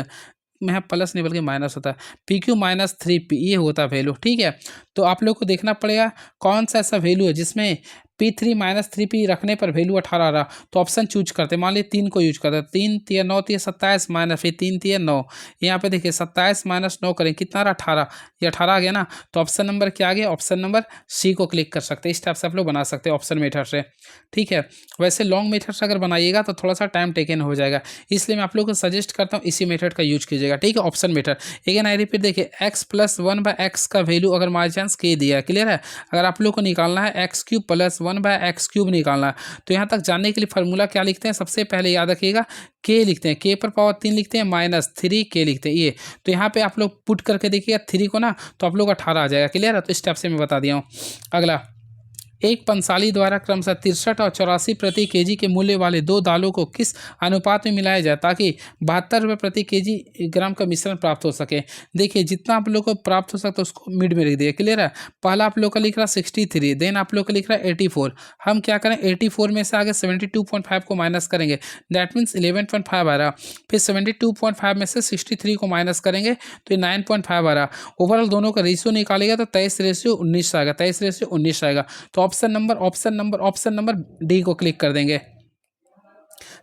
में प्लस नहीं बल्कि माइनस होता है, PQ - 3P ये होता है वैल्यू। ठीक है। तो आप लोग को देखना पड़ेगा कौन सा ऐसा वैल्यू है जिसमें P3 - 3P रखने पर वैल्यू 18 आ रहा। तो ऑप्शन चूज करते, मान लीजिए 3 को यूज करते, 3 × 9 = 27 माइनस फिर 3 × 9, यहाँ पे देखिए 27 - 9 करें कितना रहा 18, ये 18 आ गया ना। तो ऑप्शन नंबर क्या आ गया, ऑप्शन नंबर सी को क्लिक कर सकते हैं। इस टाइप से आप लोग बना सकते हैं ऑप्शन मेथड से। ठीक है। वैसे लॉन्ग मेथड से अगर बनाइएगा तो थोड़ा सा टाइम टेकन हो जाएगा, इसलिए मैं आप लोग को सजेस्ट करता हूँ इसी मेथड का यूज कीजिएगा। ठीक है। Option method again I repeat, देखिए x + 1/x का वैल्यू अगर बाई चांस के दिया है। क्लियर है। अगर आप लोग को निकालना है x³ + 1/x³ निकालना है तो यहाँ तक जानने के लिए फार्मूला क्या लिखते हैं, सबसे पहले याद रखिएगा k लिखते हैं, k पर पावर 3 लिखते हैं -3k लिखते हैं ये। तो यहाँ पे आप लोग पुट करके देखिएगा 3 को ना तो आप लोग 18 आ जाएगा। क्लियर है। तो इस स्टेप से मैं बता दिया हूँ। अगला, एक पंसाली द्वारा क्रमशः 63 और 84 प्रति केजी के मूल्य वाले 2 दालों को किस अनुपात में मिलाया जाए ताकि 72 रुपये प्रति केजी ग्राम का मिश्रण प्राप्त हो सके। देखिए जितना आप लोग को प्राप्त हो सकता है उसको मिड में लिख दिए। क्लियर है। पहला आप लोग का लिख रहा 63, देन आप लोग का लिख रहा है 84। हम क्या करें 84 में से आगे 72.5 को माइनस करेंगे, दैट मीन्स 11.5 आ रहा। फिर 72.5 में से 63 को माइनस करेंगे तो ये 9.5 आ रहा। ओवरऑल दोनों का रेशियो निकालेगा तो 23:19 आएगा, 23:19 आएगा। तो ऑप्शन नंबर डी को क्लिक कर देंगे।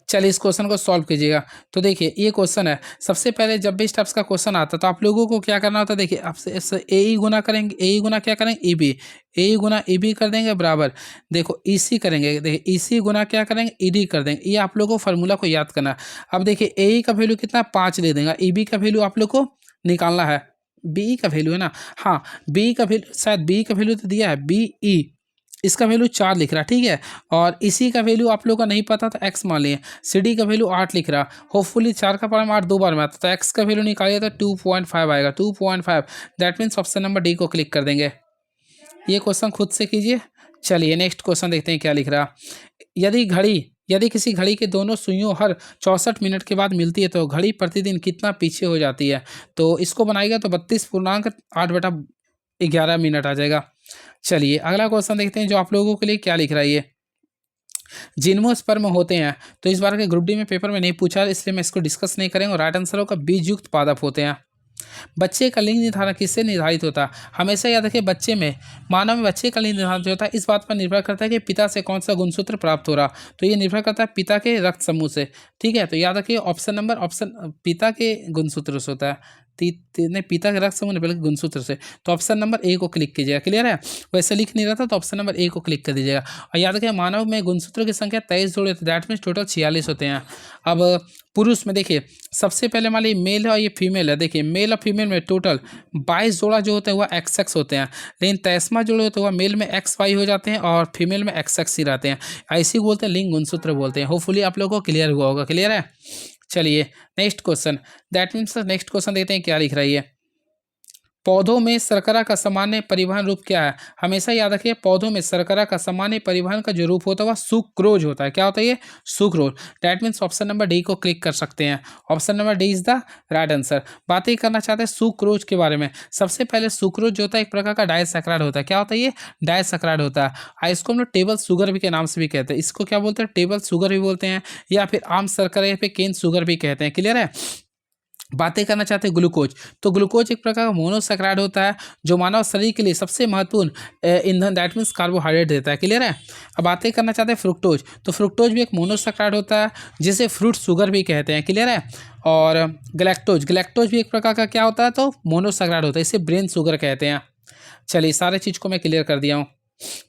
चलिए इस क्वेश्चन को सॉल्व कीजिएगा। तो देखिए ये क्वेश्चन है, सबसे पहले जब भी स्टेप्स का क्वेश्चन आता है तो आप लोगों को क्या करना होता है, देखिए आपसे ए गुना करेंगे, ए गुना क्या करेंगे ई गुना ई बी कर देंगे बराबर, देखो ई सी करेंगे, देखिए ई सी गुना क्या करेंगे ई डी कर देंगे। ये आप लोगों को फार्मूला को याद करना है। अब देखिए ए का वैल्यू कितना 5 दे देगा, ई बी का वैल्यू आप लोग को निकालना है, बी का वैल्यू है ना, हाँ बी का वैल्यू, शायद बी का वैल्यू तो दिया है BE, इसका वैल्यू 4 लिख रहा। ठीक है। और इसी का वैल्यू आप लोगों का नहीं पता तो x मान लिए, CD का वैल्यू 8 लिख रहा, होपफुली 4 का पावर में 8 2 बार में आता तो x का वैल्यू निकालिए तो 2.5 आएगा, 2.5। That means option number D को क्लिक कर देंगे। ये क्वेश्चन खुद से कीजिए। चलिए नेक्स्ट क्वेश्चन देखते हैं क्या लिख रहा। यदि घड़ी यदि किसी घड़ी के दोनों सुइयों हर 64 मिनट के बाद मिलती है तो घड़ी प्रतिदिन कितना पीछे हो जाती है। तो इसको बनाएगा तो 32.8/11 मिनट आ जाएगा। चलिए अगला क्वेश्चन देखते हैं जो आप लोगों के लिए क्या लिख रहा है ये। जिम्नोस्पर्म होते हैं, तो इस बार के ग्रुप डी में पेपर में नहीं पूछा इसलिए मैं इसको डिस्कस नहीं करेंगे। और राइट आंसर होगा बीजयुक्त पादप होते हैं। बच्चे का लिंग निर्धारण किससे निर्धारित होता है? हमेशा याद रखिए बच्चे में, मानव में बच्चे का लिंग निर्धारण जो होता है इस बात पर निर्भर करता है कि पिता से कौन सा गुणसूत्र प्राप्त हो रहा। तो ये निर्भर करता है पिता के रक्त समूह से। ठीक है, तो याद रखिए ऑप्शन पिता के गुणसूत्र से होता है। नहीं, पिता के रक्त समूह ने बल्कि गुणसूत्र से। तो ऑप्शन नंबर ए को क्लिक कीजिएगा। क्लियर है, वैसे लिख नहीं रहा था तो ऑप्शन नंबर ए को क्लिक कर दीजिएगा। और याद रखिए मानव में गुणसूत्रों की संख्या 23 जोड़े, दैट मीन्स टोटल 46 होते हैं। अब पुरुष में देखिए सबसे पहले मान लीजिए मेल है और ये फीमेल है। देखिए मेल और फीमेल में टोटल 22 जोड़ा जो होते हैं वह XX होते हैं, लेकिन 23वां जोड़े होते हैं वह मेल में XY हो जाते हैं और फीमेल में XX ही रहते हैं। ऐसे ही बोलते हैं, लिंग गुणसूत्र बोलते हैं। होपफुली आप लोगों को क्लियर हुआ होगा। क्लियर है, चलिए next question. That means next question देखते हैं क्या लिख रही है। पौधों में शर्करा का सामान्य परिवहन रूप क्या है? हमेशा याद रखिए पौधों में शर्करा का सामान्य परिवहन का जो रूप होता है वह सुक्रोज होता है। क्या होता है ये? Sucrose. That means option number D को क्लिक कर सकते हैं। Option number D is the right answer. बातें करना चाहते हैं सुक्रोज के बारे में। सबसे पहले सुक्रोज जो होता है एक प्रकार का डायसैकराइड होता है। क्या होता है ये? डायसैकराइड होता है। इसको हम लोग टेबल शुगर भी के नाम से भी कहते हैं। इसको क्या बोलते हैं? टेबल शुगर भी बोलते हैं, या फिर आम शर्करा या फिर केन शुगर भी कहते हैं। क्लियर है। बातें करना चाहते हैं ग्लूकोज, तो ग्लूकोज एक प्रकार का मोनोसैकराइड होता है जो मानव शरीर के लिए सबसे महत्वपूर्ण ईंधन दैट मीन्स कार्बोहाइड्रेट देता है। क्लियर है। अब बातें करना चाहते हैं फ्रुक्टोज, तो फ्रुक्टोज भी एक मोनोसैकराइड होता है जिसे फ्रूट शुगर भी कहते हैं। क्लियर है। और गलैक्टोज भी एक प्रकार का क्या होता है? तो मोनोसैकराइड होता है, इसे ब्रेन शुगर कहते हैं। चलिए सारे चीज़ को मैं क्लियर कर दिया हूँ।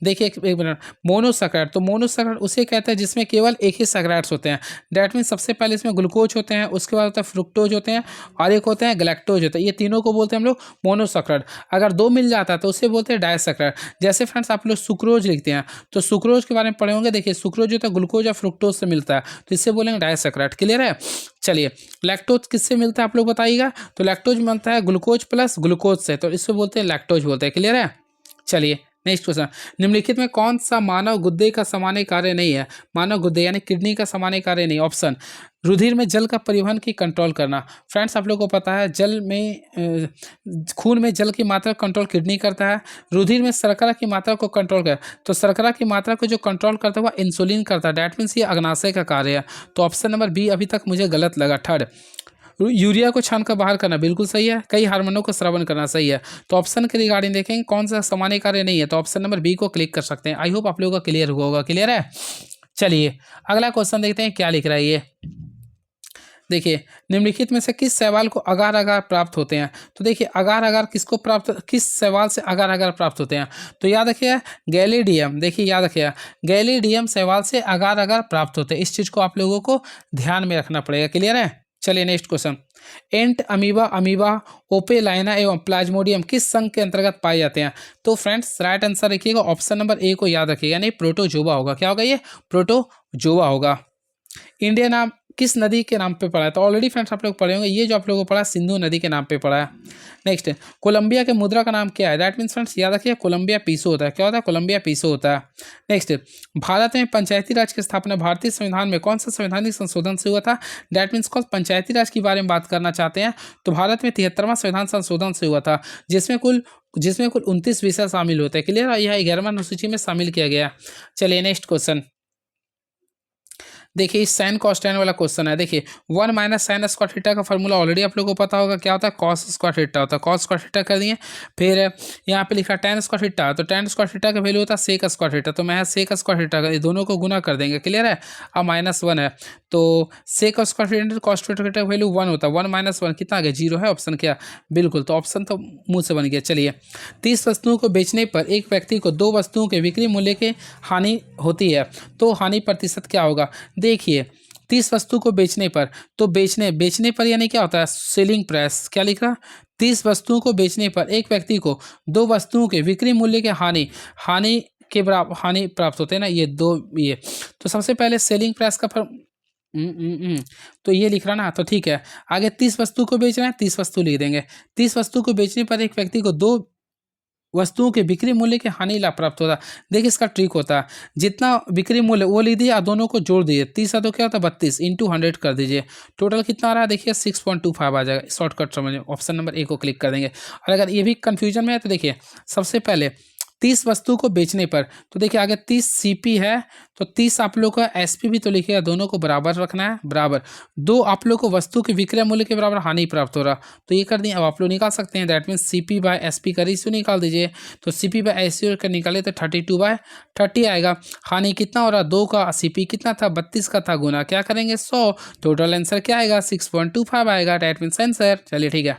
देखिए एक मिनट, मोनोसैकराइड, तो मोनोसैकराइड उसे कहते हैं जिसमें केवल एक ही सैकराइड्स होते हैं। डैट मीन सबसे पहले इसमें ग्लूकोज होते हैं, उसके बाद होता है फ्रुक्टोज होते हैं और एक होते हैं गलैक्टोज होते हैं। ये तीनों को बोलते हैं हम लोग मोनोसैकराइड। अगर दो मिल जाता है तो उसे बोलते हैं डायसैकराइड। जैसे फ्रेंड्स आप लोग सुक्रोज लिखते हैं तो सुक्रोज के बारे में पढ़े होंगे। देखिए सुक्रोज जो होता है ग्लूकोज और फ्रुक्टोज से मिलता है तो इससे बोलेंगे डायसैकराइड। क्लियर है। चलिए लैक्टोज किससे मिलता है आप लोग बताइएगा? तो लैक्टोज मिलता है ग्लूकोज प्लस ग्लूकोज से, तो इससे बोलते हैं लैक्टोज बोलते हैं। क्लियर है। चलिए नेक्स्ट क्वेश्चन। निम्नलिखित में कौन सा मानव गुद्दे का सामान्य कार्य नहीं है? मानव गुद्दे यानी किडनी का सामान्य कार्य नहीं। ऑप्शन, रुधिर में जल का परिवहन की कंट्रोल करना। फ्रेंड्स आप लोगों को पता है जल में खून में जल की मात्रा कंट्रोल किडनी करता है। रुधिर में शर्करा की मात्रा को कंट्रोल कर, तो शर्करा की मात्रा को जो कंट्रोल करता है वह इंसुलिन करता है। डैट मीन्स ये अग्नाशय का कार्य है। तो ऑप्शन नंबर बी अभी तक मुझे गलत लगा। थर्ड, यूरिया को छान कर बाहर करना बिल्कुल सही है। कई हार्मोनों को स्रावन करना सही है। तो ऑप्शन के रिगार्डिंग देखेंगे कौन सा सामान्य कार्य नहीं है, तो ऑप्शन नंबर बी को क्लिक कर सकते हैं। आई होप आप लोगों का क्लियर हुआ होगा। क्लियर है। चलिए अगला क्वेश्चन देखते हैं क्या लिख रहा है ये। देखिए निम्नलिखित में से किस शैवाल को अगार अगार प्राप्त होते हैं? तो देखिए अगार अगार किसको प्राप्त, किस शैवाल से अगार अगार प्राप्त होते हैं? तो याद रखिए गैलिडियम। देखिए याद रखिए गैलिडियम शैवाल से अगार अगार प्राप्त होते हैं। इस चीज़ को आप लोगों को ध्यान में रखना पड़ेगा। क्लियर है। चलिए नेक्स्ट क्वेश्चन। एंट अमीबा ओपेलाइना एवं प्लाज्मोडियम किस संघ के अंतर्गत पाए जाते हैं? तो फ्रेंड्स राइट आंसर रखिएगा ऑप्शन नंबर ए को याद रखिएगा, नहीं प्रोटोजोआ होगा। क्या होगा ये? प्रोटोजोआ होगा। इंडिया नाम किस नदी के नाम पे पड़ा है? तो ऑलरेडी फ्रेंड्स आप लोग पढ़े होंगे, ये जो आप लोगों को पढ़ा सिंधु नदी के नाम पे पड़ा है। नेक्स्ट, कोलंबिया के मुद्रा का नाम क्या है? दैट मीन्स फ्रेंड्स याद रखिए कोलंबिया पीसो होता है। क्या होता है? कोलंबिया पीसो होता है। नेक्स्ट, भारत में पंचायती राज की स्थापना भारतीय संविधान में कौन सा संवैधानिक संशोधन से हुआ था? दैट मीन्स कौन पंचायती राज के बारे में बात करना चाहते हैं तो भारत में 73वां संविधान संशोधन से हुआ था, जिसमें कुल 29 विषय शामिल होते हैं। क्लियर है। यह 11वां अनुसूची में शामिल किया गया। चलिए नेक्स्ट क्वेश्चन। देखिए इस साइन कॉस टेन वाला क्वेश्चन है। देखिए 1 माइनस साइन स्क्वायर थीटा का फॉर्मूला ऑलरेडी आप लोगों को पता होगा। क्या होता है? कॉस स्क्वायर थीटा होता है। कॉस स्क्वायर थीटा कर दिए। फिर यहाँ पे लिखा टेन स्क्वायर थीटा, तो टेन स्क्वायर थीटा का वैल्यू होता है सेक स्क्वायर थीटा, तो मैं सेक स्क्वायर थीटा का दोनों को गुना कर देंगे। क्लियर है। अब -1 है तो sec square theta cos theta का वैल्यू 1 होता है। 1 - 1 कितना आ गया? 0 है। ऑप्शन क्या? बिल्कुल, तो ऑप्शन तो मुँह से बन गया। चलिए 30 वस्तुओं को बेचने पर एक व्यक्ति को 2 वस्तुओं के बिक्री मूल्य की हानि होती है, तो हानि प्रतिशत क्या होगा? देखिए 30 वस्तु को बेचने पर, तो बेचने पर यानी क्या होता है? Selling price. क्या लिख रहा? 30 वस्तुओं को बेचने पर एक व्यक्ति को 2 वस्तुओं के बिक्री मूल्य के हानि के बराबर हानि प्राप्त होते हैं ना, ये दो ये। तो सबसे पहले सेलिंग प्राइस का तो ये लिख रहा ना, तो ठीक है। आगे 30 वस्तु को बेच रहे हैं, 30 वस्तु लिख देंगे। 30 वस्तु को बेचने पर एक व्यक्ति को 2 वस्तुओं के बिक्री मूल्य के हानि लाभ प्राप्त होता है। देखिए इसका ट्रिक होता है, जितना बिक्री मूल्य वो लीजिए और दोनों को जोड़ दीजिए, 30 तो क्या होता है 32 इंटू 100 कर दीजिए, टोटल कितना आ रहा है देखिए 6.25 आ जाएगा। शॉर्टकट समझ ऑप्शन नंबर ए को क्लिक कर देंगे। और अगर ये भी कन्फ्यूजन में है तो देखिए सबसे पहले 30 वस्तु को बेचने पर, तो देखिए आगे 30 सीपी है तो 30 आप लोग का एसपी भी तो लिखिएगा, दोनों को बराबर रखना है, बराबर 2 आप लोग को वस्तु के विक्रय मूल्य के बराबर हानि प्राप्त हो रहा, तो ये कर दिए। अब आप लोग निकाल सकते हैं, that means CP by SP का रेशियो निकाल दीजिए, तो सीपी बाय एसपी का निकाले तो 32/30 आएगा। हानि कितना हो रहा, 2 का सीपी कितना था 32 का था, गुना क्या करेंगे 100, टोटल आंसर क्या आएगा 6.25 आएगा, दैट मीन्स आंसर। चलिए ठीक है,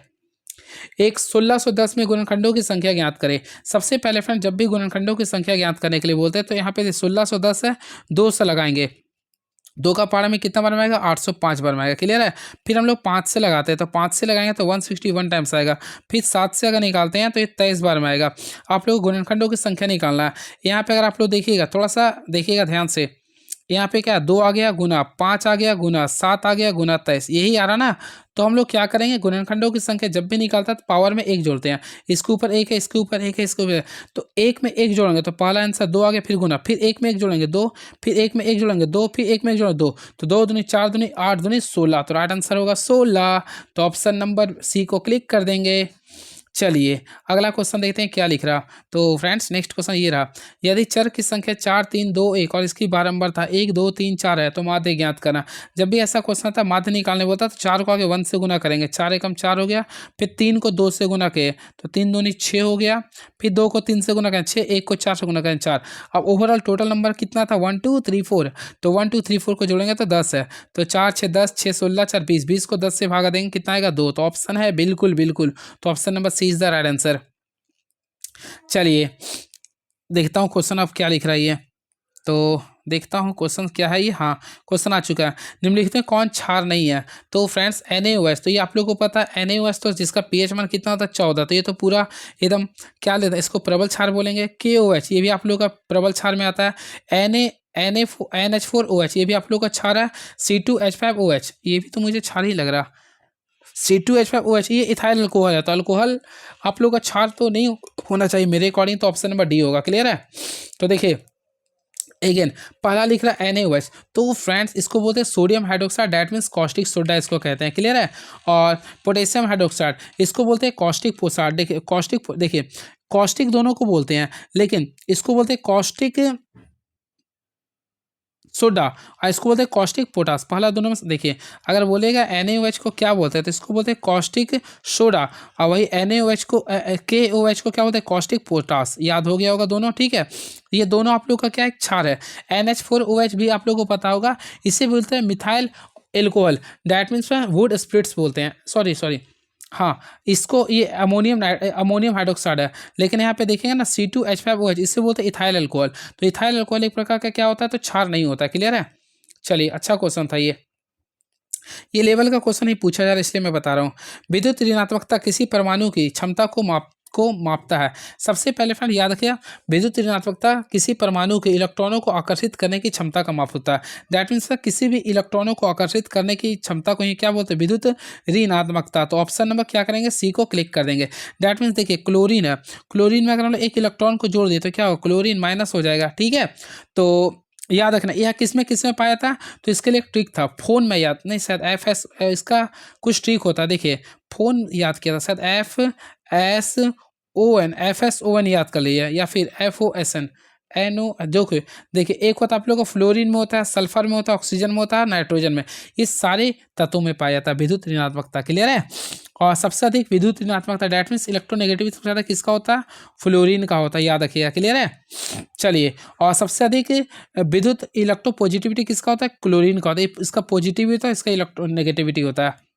एक 1610 में गुणनखंडों की संख्या ज्ञात करें। सबसे पहले फ्रेंड जब भी गुणनखंडों की संख्या ज्ञात करने के लिए बोलते हैं तो यहाँ पे 1610 है, 2 से लगाएंगे, 2 का पारा में कितना बार में आएगा 805 बार में आएगा, क्लियर है। फिर हम लोग 5 से लगाते हैं, तो 5 से लगाएंगे तो 161 टाइम्स आएगा। फिर 7 से अगर निकालते हैं तो ये 23 बार में आएगा। आप लोग गुणनखंडों की संख्या निकालना है। यहाँ पे अगर आप लोग देखिएगा, थोड़ा सा देखिएगा ध्यान से, यहाँ पे क्या 2 आ गया गुना 5 आ गया गुना 7 आ गया गुना 23, यही आ रहा ना। तो हम लोग क्या करेंगे, गुणनखंडों की संख्या जब भी निकालता है तो पावर में 1 जोड़ते हैं, इसके ऊपर 1 है, इसके ऊपर 1 है, इसके ऊपर, तो 1 में 1 जोड़ेंगे तो पहला आंसर 2 आ गया, फिर गुना, फिर 1 में 1 जोड़ेंगे 2, फिर 1 में 1 जोड़ेंगे 2, फिर 1 में 1 जोड़ेंगे 2, तो 2 दूनी 4 दूनी 8 दूनी 16, तो राइट आंसर होगा 16। तो ऑप्शन नंबर सी को क्लिक कर देंगे। चलिए अगला क्वेश्चन देखते हैं क्या लिख रहा। तो फ्रेंड्स नेक्स्ट क्वेश्चन ये रहा, यदि चर की संख्या 4 3 2 1 और इसकी बारंबार था 1 2 3 4 है तो माध्य ज्ञात करना। जब भी ऐसा क्वेश्चन था माध्य निकालने बोलता तो 4 को आगे 1 से गुना करेंगे, 4 एकम 4 हो गया, फिर 3 को 2 से गुना किए तो 3 दूनी 6 हो गया, फिर 2 को 3 से गुना करें 6, 1 को 4 से गुना करें 4। अब ओवरऑल टोटल नंबर कितना था 1 2 3 4, तो 1 2 3 4 को जोड़ेंगे तो 10 है, तो 4 6 10 6 16 4 20, 20 को 10 से भागा देंगे कितना आएगा 2, तो ऑप्शन है बिल्कुल बिल्कुल, तो option number C is the right answer. चलिए देखता हूँ क्वेश्चन अब क्या लिख रहा है ये, तो देखता हूँ क्वेश्चन क्या है ये। हाँ क्वेश्चन आ चुका है, निम्नलिखित में कौन क्षार नहीं है। तो फ्रेंड्स NaOH, तो ये आप लोगों को पता है NaOH तो जिसका pH मान कितना होता है 14, तो ये तो पूरा एकदम क्या लेता है, इसको प्रबल क्षार बोलेंगे। KOH ये भी आप लोगों का प्रबल क्षार में आता है। NH4OH ये भी आप लोगों का क्षार है। C2H5OH ये भी तो मुझे क्षार ही लग रहा। C2H5OH ये इथाइल अल्कोहल है, तो अल्कोहल आप लोग का क्षार तो नहीं होना चाहिए मेरे अकॉर्डिंग, तो ऑप्शन नंबर डी होगा, क्लियर है। तो देखिए अगेन पहला लिख रहा है NaOH, तो फ्रेंड्स इसको बोलते हैं sodium hydroxide, that means caustic soda इसको कहते हैं, क्लियर है। और पोटेशियम हाइड्रोक्साइड इसको बोलते हैं कॉस्टिक पोसाड। देखिए कॉस्टिक, देखिए कॉस्टिक दोनों को बोलते हैं, लेकिन इसको बोलते हैं कॉस्टिक सोडा और इसको बोलते हैं कॉस्टिक पोटास। पहला दोनों में देखिए अगर बोलेगा NaOH को क्या बोलते हैं तो इसको बोलते हैं कॉस्टिक सोडा, और वही NaOH को KOH को क्या बोलते हैं कॉस्टिक पोटास। याद हो गया होगा दोनों, ठीक है। ये दोनों आप लोग का क्या एक क्षार है। NH4OH भी आप लोग को पता होगा, इसे बोलते हैं methyl alcohol, that means would स्प्रिट्स बोलते हैं, सॉरी हाँ इसको ये अमोनियम हाइड्रोक्साइड है। लेकिन यहाँ पे देखेंगे ना C2H5OH इससे बोलते हैं इथाइल अल्कोहल, तो इथाइल अल्कोहल एक प्रकार का क्या होता है तो क्षार नहीं होता है, क्लियर है। चलिए अच्छा क्वेश्चन था ये लेवल का क्वेश्चन ही पूछा जा रहा है इसलिए मैं बता रहा हूँ। विद्युत ऋणात्मकता किसी परमाणु की क्षमता को मापता है। सबसे पहले फ्रेंड याद रखिए, विद्युत ऋणात्मकता किसी परमाणु के इलेक्ट्रॉनों को आकर्षित करने की क्षमता का माप होता है। दैट मीन्स किसी भी इलेक्ट्रॉनों को आकर्षित करने की क्षमता को ही क्या बोलते हैं विद्युत ऋणात्मकता। तो ऑप्शन नंबर क्या करेंगे सी को क्लिक कर देंगे। दैट मीन्स देखिए क्लोरीन है, क्लोरीन में अगर हम लोग एक इलेक्ट्रॉन को जोड़ दिए तो क्या हो क्लोरीन माइनस हो जाएगा, ठीक है। तो याद रखना यह किस में पाया था, तो इसके लिए एक ट्रिक था, फोन में याद नहीं शायद FS इसका कुछ ट्रिक होता है। देखिए फोन याद किया था शायद FSON याद कर लिया, या फिर FOSN NO जो कि देखिए एक होता है आप लोगों को फ्लोरीन में होता है, सल्फर में होता है, ऑक्सीजन में होता है, नाइट्रोजन में, इस सारे तत्वों में पाया जाता है विद्युत ऋणात्मकता, क्लियर है। और सबसे अधिक विद्युत ऋणात्मकता डैट मीन्स इलेक्ट्रोनेगेटिविटी सबसे ज़्यादा किसका होता है फ्लोरीन का होता है, याद रखिएगा, क्लियर है। चलिए और सबसे अधिक विद्युत इलेक्ट्रोपॉजिटिविटी किसका होता है क्लोरीन का होता है, इसका पॉजिटिव होता है, इसका इलेक्ट्रोनेगेटिविटी होता है।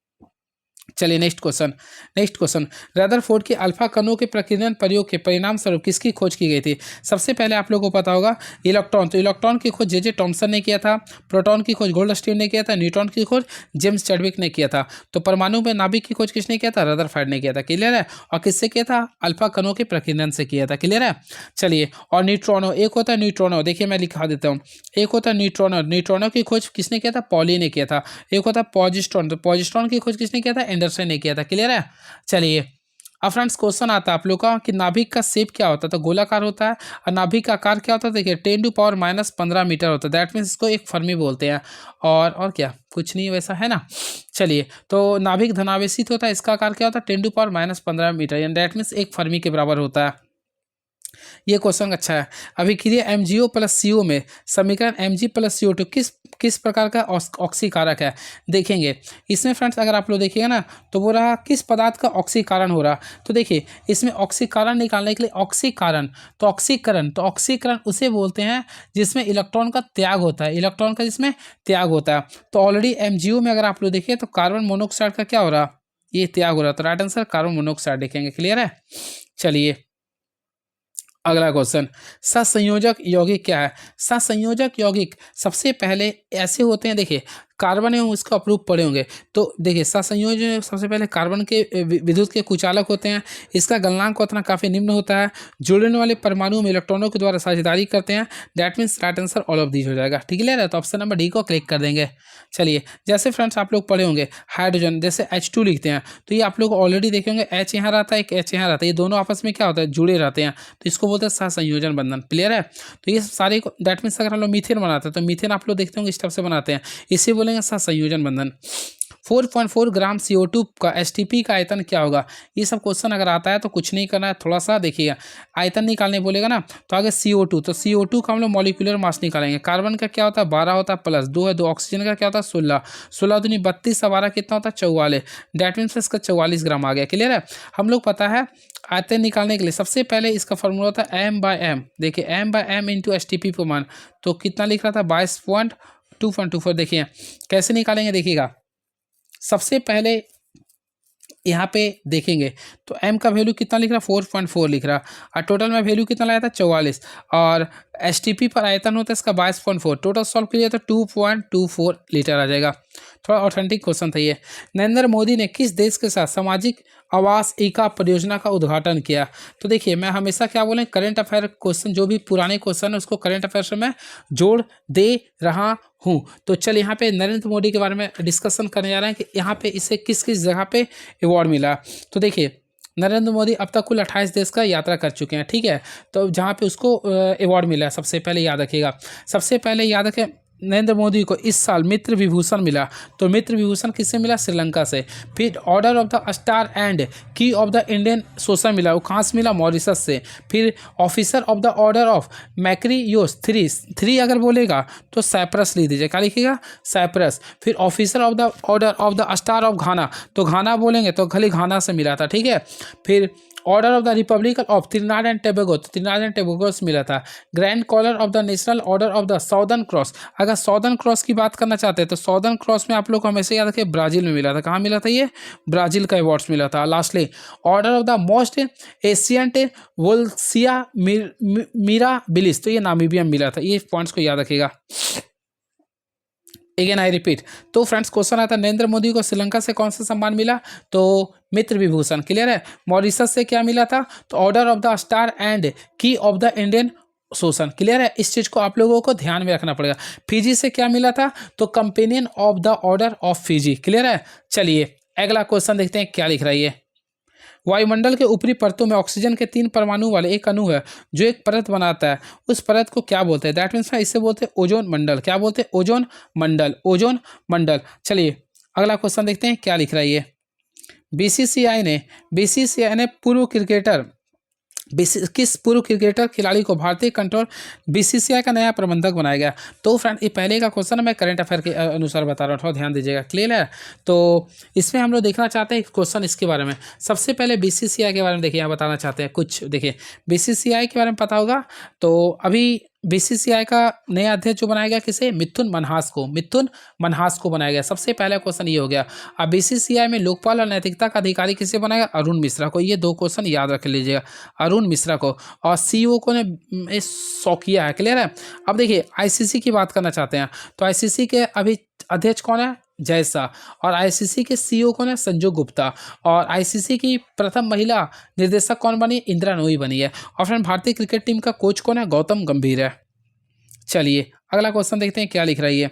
चलिए नेक्स्ट क्वेश्चन रदरफोर्ड के अल्फा कणों के प्रकीर्णन प्रयोग के परिणाम स्वरूप किसकी खोज की गई थी। सबसे पहले आप लोगों को पता होगा इलेक्ट्रॉन, तो इलेक्ट्रॉन की खोज जे टॉमसन ने किया था, प्रोटॉन की खोज गोल्डस्टीन ने किया था, न्यूट्रॉन की खोज जेम्स चैडविक ने किया था। तो परमाणु में नाभिक की खोज किसने किया था रदरफोर्ड ने किया था, क्लियर है। और किससे किया था अल्फा कणों के प्रकीर्णन से किया था, क्लियर है। चलिए और न्यूट्रॉनो, एक होता है न्यूट्रॉनो, देखिए मैं लिखा देता हूँ, एक होता है न्यूट्रॉनो, न्यूट्रॉनो की खोज किसने किया था पॉली ने किया था। एक होता है पॉजिस्ट्रॉन, तो पॉजिस्ट्रॉन की खोज किसने किया था एंडरसन ने किया था, क्लियर है। चलिए अब फ्रेंड्स क्वेश्चन आता है आप लोग का कि नाभिक का शेप क्या होता है, तो गोलाकार होता है। और नाभिक का आकार क्या होता है, देखिए 10⁻⁻15 मीटर होता है। दैट मीन्स इसको एक फर्मी बोलते हैं। और क्या, कुछ नहीं वैसा है ना। चलिए, तो नाभिक धनावेशित होता है, इसका आकार क्या होता है 10⁻15 मीटर, यानी दैट मीन्स एक फर्मी के बराबर होता है। ये क्वेश्चन अच्छा है। अभिक्रिया MgO प्लस CO में समीकरण Mg प्लस CO2 किस प्रकार का ऑक्सीकारक है, देखेंगे। इसमें फ्रेंड्स अगर आप लोग देखिएगा ना, तो वो रहा किस पदार्थ का ऑक्सीकरण हो रहा। तो देखिए इसमें ऑक्सीकरण निकालने के लिए ऑक्सीकरण, तो ऑक्सीकरण उसे बोलते हैं जिसमें इलेक्ट्रॉन का त्याग होता है, इलेक्ट्रॉन का जिसमें त्याग होता है। तो ऑलरेडी MgO में अगर आप लोग देखिए तो कार्बन मोनोऑक्साइड का क्या हो रहा, ये त्याग हो रहा। तो राइट आंसर कार्बन मोनोऑक्साइड देखेंगे। क्लियर है। चलिए अगला क्वेश्चन, सहसंयोजक यौगिक क्या है। सहसंयोजक यौगिक सबसे पहले ऐसे होते हैं, देखिए कार्बन एवं उसका अप्रूप पड़े होंगे। तो देखिए सहसंयोजक सबसे पहले कार्बन के विद्युत के कुचालक होते हैं। इसका गलनांक उतना काफ़ी निम्न होता है। जुड़ने वाले परमाणुओं में इलेक्ट्रॉनों के द्वारा साझेदारी करते हैं। That means right answer all of these हो जाएगा। ठीक है, तो ऑप्शन नंबर डी को क्लिक कर देंगे। चलिए, जैसे फ्रेंड्स आप लोग पढ़े होंगे हाइड्रोजन, जैसे H2 लिखते हैं, तो ये आप लोग ऑलरेडी देखे होंगे, H यहाँ रहता है, एक H यहाँ रहता है, ये दोनों आपस में क्या होता है, जुड़े रहते हैं। तो इसको बोलते हैं सहसंयोजन बंधन। क्लियर है। तो ये सारे दैट मीन्स अगर हम लोग मीथेन बनाते हैं, तो मीथेन आप लोग देखते होंगे इस टाइप से बनाते हैं, इसे बोलेंगे सहसंयोजन बंधन। 4.4 ग्राम CO2 का STP का आयतन क्या होगा। ये सब क्वेश्चन अगर आता है तो कुछ नहीं करना है, थोड़ा सा देखिएगा, आयतन निकालने बोलेगा ना, तो आगे CO2, तो CO2 का हम लोग मॉलिक्यूलर मास निकालेंगे। कार्बन का क्या होता है 12 होता है, प्लस 2 है, 2 ऑक्सीजन का क्या होता है 16, 16 दूनी 32, 12 कितना होता है 44, डेट मीन्स इसका 44 ग्राम आ गया। क्लियर है। हम लोग पता है आयतन निकालने के लिए सबसे पहले इसका फॉर्मूला होता है M/M। देखिए M/M इंटू STP पर मान, तो कितना लिख रहा था 22.2.24। देखिए कैसे निकालेंगे, देखिएगा सबसे पहले यहाँ पे देखेंगे तो m का वैल्यू कितना लिख रहा है 4.4 लिख रहा, और टोटल में वैल्यू कितना लाया था 44, और STP पर आयतन होता है इसका 22.4, टोटल सॉल्व करिए तो 2.24 लीटर आ जाएगा। थोड़ा ऑथेंटिक क्वेश्चन था ये। नरेंद्र मोदी ने किस देश के साथ सामाजिक आवास एका परियोजना का उद्घाटन किया। तो देखिए मैं हमेशा क्या बोलें, करंट अफेयर क्वेश्चन जो भी पुराने क्वेश्चन है उसको करंट अफेयर से मैं जोड़ दे रहा हूँ। तो चल यहाँ पे नरेंद्र मोदी के बारे में डिस्कशन करने जा रहे हैं कि यहाँ पे इसे किस किस जगह पे अवार्ड मिला। तो देखिए नरेंद्र मोदी अब तक कुल 28 देश का यात्रा कर चुके हैं। ठीक है, तो जहाँ पे उसको अवार्ड मिला, सबसे पहले याद रखिएगा, सबसे पहले याद रखें नरेंद्र मोदी को इस साल मित्र विभूषण मिला। तो मित्र विभूषण किससे मिला, श्रीलंका से। फिर order of the star and key of the Indian ocean मिला, वो कहाँ से मिला, मॉरिशस से। फिर officer of the order of Makarios three अगर बोलेगा तो साइप्रस लिख दीजिए, क्या लिखिएगा साइप्रस। फिर officer of the order of the star of घाना, तो घाना बोलेंगे तो खाली घाना से मिला था। ठीक है, फिर order of the republic of Trinidad and Tobago, तो त्रिनाड एंड टोबैगो से मिला था। Grand collar of the national order of the southern cross, अगर साउदर्न क्रॉस की बात करना चाहते हैं तो साउदर्न क्रॉस में आप लोग को हमेशा याद रखिए ब्राजील में मिला था। कहाँ मिला था, ये ब्राजील का अवार्ड्स मिला था। Lastly order of the most ancient Welwitschia mirabilis, तो ये नामीबिया में मिला था। ये पॉइंट्स को याद रखिएगा। अगेन आई रिपीट, तो फ्रेंड्स क्वेश्चन आता है नरेंद्र मोदी को श्रीलंका से कौन सा सम्मान मिला, तो मित्र विभूषण। क्लियर है। मॉरिशस से क्या मिला था, तो order of the star and key of the Indian शोषण। क्लियर है, इस चीज को आप लोगों को ध्यान में रखना पड़ेगा। फिजी से क्या मिला था, तो companion of the order of Fiji. Clear है। चलिए अगला क्वेश्चन देखते हैं क्या लिख रहा है ये। वायुमंडल के ऊपरी परतों में ऑक्सीजन के 3 परमाणु वाले एक अणु है जो एक परत बनाता है, उस परत को क्या बोलते हैं। दैट मीन्स इसे बोलते हैं ओजोन मंडल। क्या बोलते हैं, ओजोन मंडल, ओजोन मंडल। चलिए अगला क्वेश्चन देखते हैं क्या लिख रहा है ये। बीसीसीआई ने पूर्व क्रिकेटर किस पूर्व क्रिकेटर खिलाड़ी को भारतीय कंट्रोल बीसीसीआई का नया प्रबंधक बनाया गया। तो फ्रेंड ये पहले का क्वेश्चन है, मैं करंट अफेयर के अनुसार बता रहा हूँ, ध्यान दीजिएगा। क्लियर है। तो इसमें हम लोग देखना चाहते हैं क्वेश्चन इसके बारे में। सबसे पहले बीसीसीआई के बारे में देखिए, यहाँ बताना चाहते हैं कुछ। देखिए बीसीसीआई के बारे में पता होगा, तो अभी बीसीसीआई का नया अध्यक्ष जो बनाया गया किसे, मिथुन मनहास को बनाया गया। सबसे पहला क्वेश्चन ये हो गया। अब बीसीसीआई में लोकपाल और नैतिकता का अधिकारी किसे बनाया गया, अरुण मिश्रा को। ये 2 क्वेश्चन याद रख लीजिएगा, अरुण मिश्रा को। और सीईओ को ने शौकिया है। क्लियर है। अब देखिए आईसीसी की बात करना चाहते हैं, तो आईसीसी के अभी अध्यक्ष कौन है, जय शाह। और आईसीसी के सीईओ कौन है, संजू गुप्ता। और आईसीसी की प्रथम महिला निर्देशक कौन बनी, इंदिरा नूई बनी है। और फ्रेंड भारतीय क्रिकेट टीम का कोच कौन है, गौतम गंभीर है। चलिए अगला क्वेश्चन देखते हैं क्या लिख रहा है ये।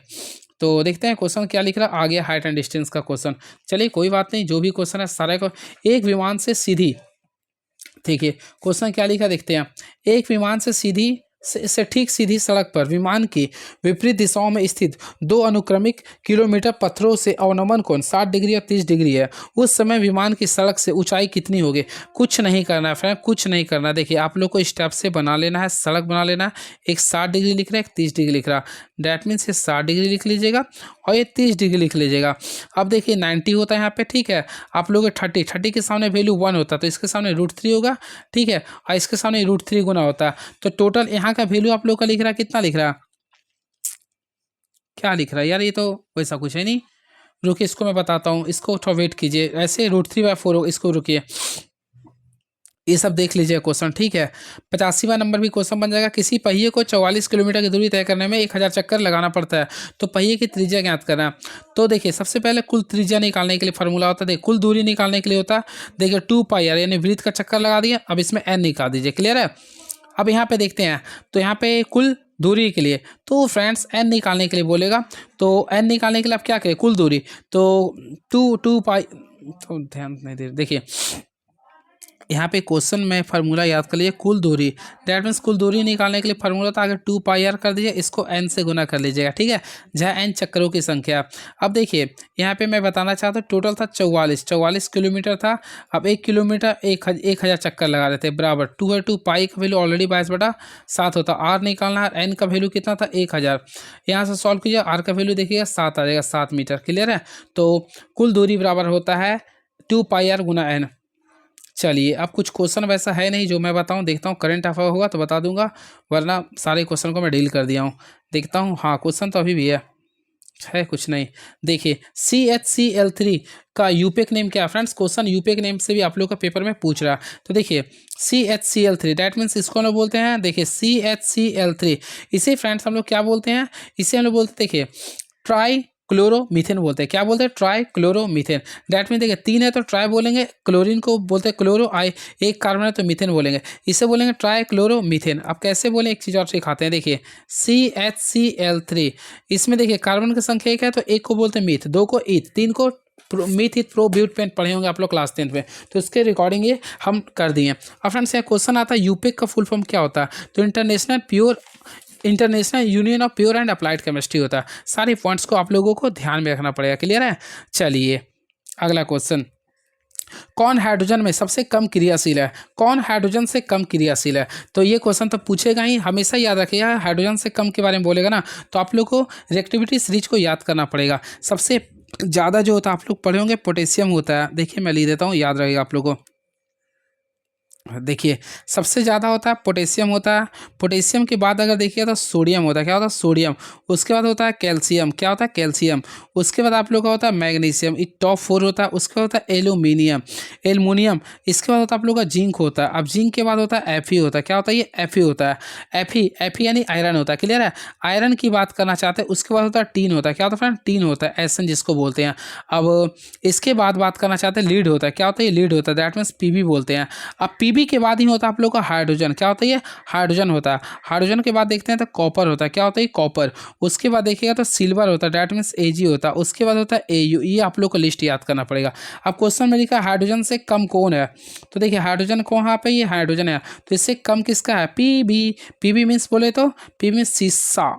तो देखते हैं क्वेश्चन क्या लिख रहा है। आ गया हाइट एंड डिस्टेंस का क्वेश्चन। चलिए कोई बात नहीं, जो भी क्वेश्चन है सारे को। एक विमान से सीधी देखिए क्वेश्चन क्या लिखा देखते हैं। एक विमान से ठीक सीधी सड़क पर विमान की विपरीत दिशाओं में स्थित दो अनुक्रमिक किलोमीटर पत्थरों से अवनमन कोण 60 डिग्री और 30 डिग्री है। उस समय विमान की सड़क से ऊंचाई कितनी होगी? कुछ नहीं करना है फ्रेंड, कुछ नहीं करना। देखिए आप लोग को स्टेप से बना लेना है, सड़क बना लेना है। एक 60 डिग्री लिख रहा है, एक 30 डिग्री लिख रहा है। डैट मीन्स ये 60 डिग्री लिख लीजिएगा और ये 30 डिग्री लिख लीजिएगा। अब देखिए 90 होता है यहाँ पे, ठीक है। आप लोग 30 के सामने वैल्यू 1 होता है तो इसके सामने √3 होगा, ठीक है। और इसके सामने √3 गुना होता है तो टोटल यहाँ का वैल्यू आप लोग का लिख रहा है कितना लिख रहा है? क्या लिख रहा है यार? ये तो वैसा कुछ है नहीं। रुकिए इसको मैं बताता हूँ, इसको थोड़ा वेट कीजिए। ऐसे √3/4 हो, इसको रुकिए, ये सब देख लीजिए क्वेश्चन, ठीक है। 85वां नंबर भी क्वेश्चन बन जाएगा। किसी पहिए को 44 किलोमीटर की दूरी तय करने में 1000 चक्कर लगाना पड़ता है तो पहिए की त्रिज्या ज्ञात करना। तो देखिए सबसे पहले कुल त्रिज्या निकालने के लिए फार्मूला होता है, देखिए कुल दूरी निकालने के लिए होता है, देखिए 2πr यानी वृत्त का चक्कर लगा दिया। अब इसमें n निकाल दीजिए, क्लियर है। अब यहाँ पे देखते हैं तो यहाँ पे कुल दूरी के लिए तो फ्रेंड्स n निकालने के लिए बोलेगा, तो n निकालने के लिए आप क्या करें? कुल दूरी तो 2π, तो ध्यान नहीं दे, देखिए यहाँ पे क्वेश्चन में फार्मूला याद कर लीजिए, कुल दूरी। दैट मीन्स कुल दूरी निकालने के लिए फार्मूला था, अगर 2πr कर दीजिए, इसको n से गुना कर लीजिएगा, ठीक है, जहाँ n चक्करों की संख्या। अब देखिए यहाँ पे मैं बताना चाहता हूँ टोटल था 44 किलोमीटर था। अब 1 किलोमीटर 1000 चक्कर लगा रहे थे, बराबर 2/2 पाई का वैल्यू ऑलरेडी 22/7 होता। r निकालना है, n का वैल्यू कितना था? 1000। यहाँ से सॉल्व कीजिए, r का वैल्यू देखिएगा 7 आ जाएगा, 7 मीटर, क्लियर है। तो कुल दूरी बराबर होता है 2πr गुना n। चलिए अब कुछ क्वेश्चन वैसा है नहीं जो मैं बताऊं, देखता हूं करंट अफेयर होगा तो बता दूंगा, वरना सारे क्वेश्चन को मैं डील कर दिया हूं। देखता हूं, हाँ क्वेश्चन तो अभी भी है कुछ नहीं। देखिए CHCl3 का यूपेक नेम क्या है फ्रेंड्स? क्वेश्चन यूपेक नेम से भी आप लोग का पेपर में पूछ रहा है। तो देखिए CHCl3 दैट मीन्स इसको हम लोग बोलते हैं, देखिए CHCl3 इसे फ्रेंड्स हम लोग क्या बोलते हैं? इसे हम लोग बोलते हैं, देखिए ट्राई क्लोरोमीथेन बोलते हैं। क्या बोलते हैं? Try chloromethane. डैट मीन देखिए 3 है तो ट्राई बोलेंगे, क्लोरीन को बोलते हैं क्लोरो, एक कार्बन है तो मीथेन बोलेंगे, इसे बोलेंगे ट्राई क्लोरोमीथेन। अब कैसे बोले एक चीज़ और सिखाते हैं, देखिए CHCl3 इसमें देखिए कार्बन की संख्या 1 है तो एक को बोलते हैं मीथ, 2 को ईथ, 3 को मीथ ईथ प्रोब्यूटेन पढ़े होंगे आप लोग क्लास 10th में, तो इसके रिकॉर्डिंग ये हम कर दिए। अब फ्रेंड्स यहाँ क्वेश्चन आता है यूपेक का फुल फॉर्म क्या होता है? तो international union of pure and applied chemistry होता है। सारे पॉइंट्स को आप लोगों को ध्यान में रखना पड़ेगा, क्लियर है। चलिए अगला क्वेश्चन, कौन हाइड्रोजन में सबसे कम क्रियाशील है? कौन हाइड्रोजन से कम क्रियाशील है? तो ये क्वेश्चन तो पूछेगा ही, हमेशा याद रखिएगा। हाइड्रोजन से कम के बारे में बोलेगा ना तो आप लोग को रिएक्टिविटी सीरीज को याद करना पड़ेगा। सबसे ज़्यादा जो होता है आप लोग पढ़े होंगे पोटेशियम होता है। देखिए मैं लिख देता हूँ, याद रहेगा आप लोगों को। देखिए सबसे ज़्यादा होता है पोटेशियम होता है, पोटेशियम के बाद अगर देखिए तो सोडियम होता है। क्या होता है? सोडियम। उसके बाद होता है कैल्शियम। क्या होता है? कैल्शियम। उसके बाद आप लोग का होता है मैग्नीशियम, ये टॉप 4 होता है। उसके बाद होता है एल्यूमिनियम। इसके बाद होता है आप लोग का जिंक होता है। अब जिंक के बाद होता है Fe होता है। क्या होता है? ये Fe होता है। Fe यानी आयरन होता है, क्लियर है। आयरन की बात करना चाहते हैं। उसके बाद होता है टीन होता है। क्या होता है फ्रेंड? टीन होता है, एसन जिसको बोलते हैं। अब इसके बाद बात करना चाहते हैं लीड होता है। क्या होता है? ये लीड होता है, दैट मीन्स Pb बोलते हैं। अब Pb के बाद ही होता है आप लोग का हाइड्रोजन। क्या होता है? ये हाइड्रोजन होता है। हाइड्रोजन के बाद देखते हैं तो कॉपर होता है। क्या होता है? कॉपर। उसके बाद देखिएगा तो सिल्वर होता है, दैट मीन्स Ag होता है। उसके बाद होता है Au। ये आप लोग को लिस्ट याद करना पड़ेगा। अब क्वेश्चन में लिखा हाइड्रोजन से कम कौन है? तो देखिए हाइड्रोजन कहाँ पे? ये हाइड्रोजन है, तो इससे कम किसका है? Pb मीन्स बोले तो Pb मीन्स शीशा।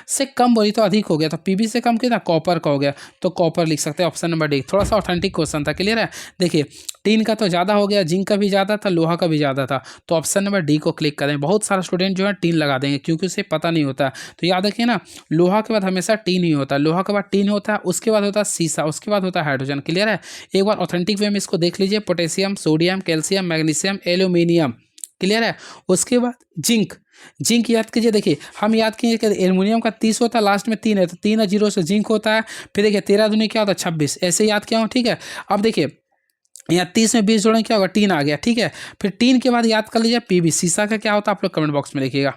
से कम बोली तो अधिक हो गया, तो Pb से कम कितना? कॉपर का हो गया, तो कॉपर लिख सकते हैं। Option number D. थोड़ा सा ऑथेंटिक क्वेश्चन था, क्लियर है। देखिए टीन का तो ज़्यादा हो गया, जिंक का भी ज़्यादा था, लोहा का भी ज़्यादा था, तो ऑप्शन नंबर डी को क्लिक करें। बहुत सारा स्टूडेंट जो है टीन लगा देंगे क्योंकि उसे पता नहीं होता। तो याद रखिए ना, लोहा के बाद हमेशा टीन ही होता है, लोहा के बाद टीन होता है, उसके बाद होता है शीशा, उसके बाद होता है हाइड्रोजन, क्लियर है। एक बार ऑथेंटिक वे में इसको देख लीजिए, potassium, sodium, calcium, magnesium, aluminium, clear है। उसके बाद जिंक याद कीजिए। देखिए हम याद कीजिए कि एल्युमिनियम का 30 होता है, लास्ट में 3 है तो 3 और 0 से जिंक होता है। फिर देखिए 13 दूनी क्या होता है? 26। ऐसे याद किया हूँ, ठीक है। अब देखिए यहाँ 30 में 20 जोड़ें क्या होगा? टीन आ गया, ठीक है। फिर टीन के बाद याद कर लीजिए Pb। शीशा का क्या होता है आप लोग कमेंट बॉक्स में लिखिएगा।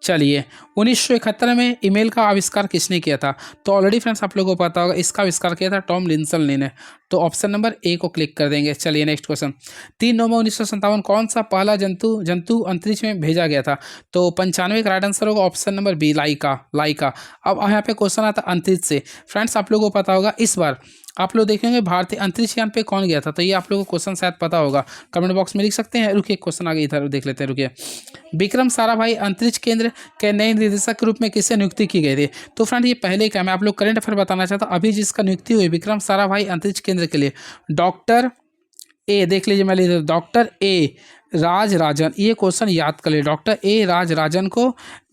चलिए 1971 में ईमेल का आविष्कार किसने किया था? तो ऑलरेडी फ्रेंड्स आप लोगों को पता होगा, इसका आविष्कार किया था टॉम लिंसन ने। तो ऑप्शन नंबर ए को क्लिक कर देंगे। चलिए नेक्स्ट क्वेश्चन, 3 नवंबर 1957 कौन सा पहला जंतु अंतरिक्ष में भेजा गया था? तो 95 का राइट आंसर होगा ऑप्शन नंबर बी, लाइका। अब यहाँ पे क्वेश्चन आता है अंतरिक्ष से। फ्रेंड्स आप लोगों को पता होगा इस बार आप लोग देखेंगे भारतीय अंतरिक्ष यान पे कौन गया था, तो ये आप लोगों को क्वेश्चन शायद पता होगा, कमेंट बॉक्स में लिख सकते हैं। रुकिए क्वेश्चन आगे इधर देख लेते हैं, रुकिए। विक्रम साराभाई अंतरिक्ष केंद्र के नए निदेशक के रूप में किससे नियुक्ति की गई थी? तो फ्रेंड ये पहले क्या, मैं आप लोग करंट अफेयर बताना चाहता हूँ। अभी जिसका नियुक्ति हुई विक्रम साराभाई अंतरिक्ष केंद्र के लिए, डॉक्टर ए, देख लीजिए मैं लिख देता हूं, डॉक्टर ए राज राजन, ये क्वेश्चन याद कर लिए। डॉक्टर ए राज राजन को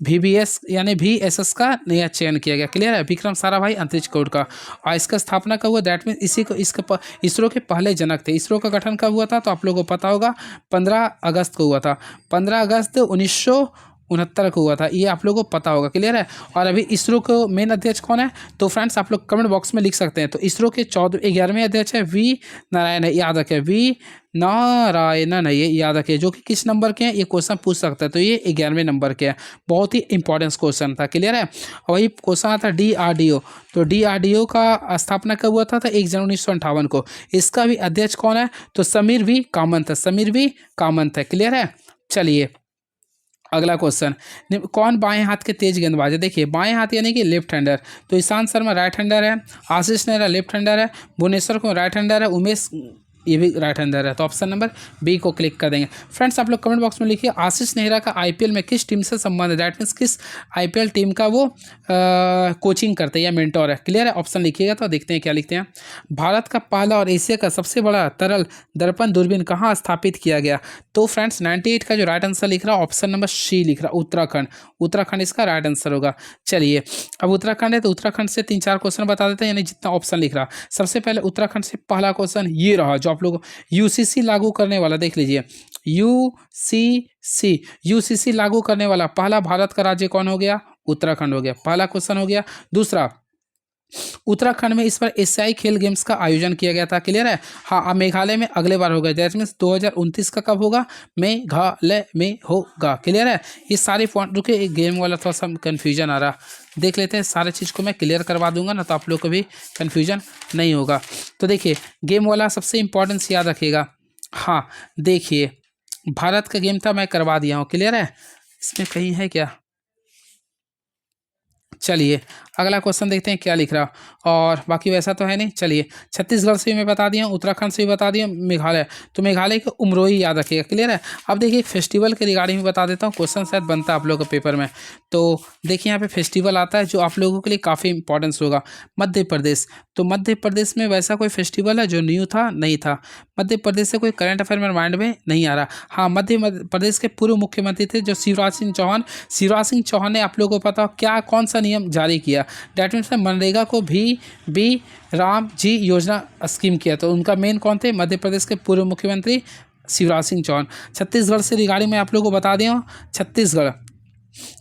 VBS यानी VSS का नया चयन किया गया। क्लियर है, विक्रम साराभाई अंतरिक्ष कोड का। और इसका स्थापना कब हुआ, दैट मीन इसरो के पहले जनक थे। इसरो का गठन कब हुआ था, तो आप लोगों को पता होगा 15 अगस्त को हुआ था, 15 अगस्त 1969 को हुआ था, ये आप लोगों को पता होगा। क्लियर है। और अभी इसरो को मेन अध्यक्ष कौन है, तो फ्रेंड्स आप लोग कमेंट बॉक्स में लिख सकते हैं। तो इसरो के 11वें अध्यक्ष है V नारायण, याद रखें V नारायणन है, ये याद रखें, जो कि किस नंबर के हैं, ये क्वेश्चन पूछ सकता है। तो ये 11वें नंबर के हैं, बहुत ही इंपॉर्टेंट क्वेश्चन था। क्लियर है। और वही क्वेश्चन आता है DRDO, तो DRDO का स्थापना कब हुआ था, 1 जनवरी 1958 को। इसका भी अध्यक्ष कौन है, तो समीर V कामत है। क्लियर है। चलिए अगला क्वेश्चन, कौन बाएं हाथ के तेज गेंदबाज है? देखिए बाएं हाथ यानी कि लेफ्ट हैंडर, तो ईशांत शर्मा राइट हैंडर है, आशीष नेहरा लेफ्ट हैंडर है, भुवनेश्वर कुमार राइट हैंडर है, उमेश ये भी राइट हैंडर है। तो ऑप्शन नंबर बी को क्लिक कर देंगे। फ्रेंड्स आप लोग कमेंट बॉक्स में लिखिए आशीष नेहरा का IPL में किस टीम से संबंध है, दैट मीन्स किस IPL टीम का वो कोचिंग करते हैं या मेंटोर है। क्लियर है, ऑप्शन लिखिएगा। तो देखते हैं क्या लिखते हैं। भारत का पहला और एशिया का सबसे बड़ा तरल दर्पण दूरबीन कहाँ स्थापित किया गया? तो फ्रेंड्स 98 का जो राइट आंसर लिख रहा है ऑप्शन नंबर सी लिख रहा है, उत्तराखंड इसका राइट आंसर होगा। चलिए अब उत्तराखंड है तो उत्तराखंड से 3-4 क्वेश्चन बता देते हैं, यानी जितना ऑप्शन लिख रहा। सबसे पहले उत्तराखंड से पहला क्वेश्चन ये रहा, जो आप लोग UCC लागू करने वाला, देख लीजिए UCC लागू करने वाला पहला भारत का राज्य कौन हो गया? उत्तराखंड हो गया, पहला क्वेश्चन हो गया। दूसरा, उत्तराखंड में इस बार एशियाई खेल गेम्स का आयोजन किया गया था। क्लियर है। हाँ, अब मेघालय में अगले बार होगा, दैट मीन्स 2029 का कब होगा? मेघालय में होगा। क्लियर है। ये सारे पॉइंट, रुके एक गेम वाला थोड़ा सा कन्फ्यूजन आ रहा, देख लेते हैं। सारे चीज़ को मैं क्लियर करवा दूंगा ना, तो आप लोग को भी कन्फ्यूजन नहीं होगा। तो देखिए गेम वाला सबसे इंपॉर्टेंस याद रखिएगा। हाँ देखिए भारत का गेम था, मैं करवा दिया हूँ। क्लियर है, इसमें कहीं है क्या? चलिए अगला क्वेश्चन देखते हैं क्या लिख रहा, और बाकी वैसा तो है नहीं। चलिए छत्तीसगढ़ से भी मैं बता दिया, उत्तराखंड से भी बता दिया, मेघालय, तो मेघालय के उमरोही याद रखिएगा। क्लियर है। अब देखिए फेस्टिवल के रिगार्डिंग में बता देता हूँ, क्वेश्चन शायद बनता है आप लोगों के पेपर में। तो देखिए यहाँ पे फेस्टिवल आता है जो आप लोगों के लिए काफ़ी इंपॉर्टेंस होगा। मध्य प्रदेश, तो मध्य प्रदेश में वैसा कोई फेस्टिवल है जो न्यू था? नहीं था। मध्य प्रदेश से कोई करंट अफेयर मेरे माइंड में नहीं आ रहा। हाँ, मध्य प्रदेश के पूर्व मुख्यमंत्री थे जो शिवराज सिंह चौहान ने आप लोगों को पता क्या कौन सा नियम जारी किया? डैट मीन्स मनरेगा को भी राम जी योजना स्कीम किया, तो उनका मेन कौन थे? मध्य प्रदेश के पूर्व मुख्यमंत्री शिवराज सिंह चौहान। छत्तीसगढ़ से रिगार्डिंग मैं आप लोगों को बता दिया हूँ।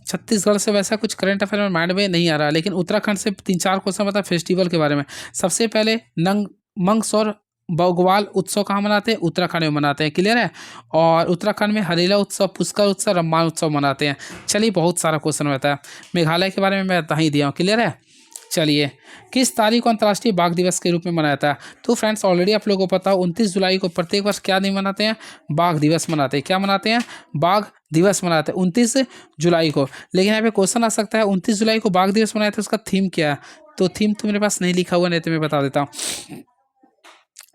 छत्तीसगढ़ से वैसा कुछ करंट अफेयर में माइंड में नहीं आ रहा, लेकिन उत्तराखंड से 3-4 क्वेश्चन बता फेस्टिवल के बारे में। सबसे पहले मंगसौर बग्वाल उत्सव कहाँ मनाते हैं? उत्तराखंड में मनाते हैं। क्लियर है। और उत्तराखंड में हरेला उत्सव, पुष्कर उत्सव, रम्मान उत्सव मनाते हैं। चलिए बहुत सारा क्वेश्चन रहता है। मेघालय के बारे में मैं बता ही दिया हूँ। क्लियर है। चलिए किस तारीख को अंतर्राष्ट्रीय बाघ दिवस के रूप में मनाया जाता है? तो फ्रेंड्स ऑलरेडी आप लोगों को पता हो 29 जुलाई को प्रत्येक वर्ष क्या दिन मनाते हैं? बाघ दिवस मनाते हैं। क्या मनाते हैं? बाघ दिवस मनाते हैं 29 जुलाई को। लेकिन यहाँ पे क्वेश्चन आ सकता है 29 जुलाई को बाघ दिवस मनाया था, उसका थीम क्या है? तो थीम तो मेरे पास नहीं लिखा हुआ, नहीं तो मैं बता देता हूँ।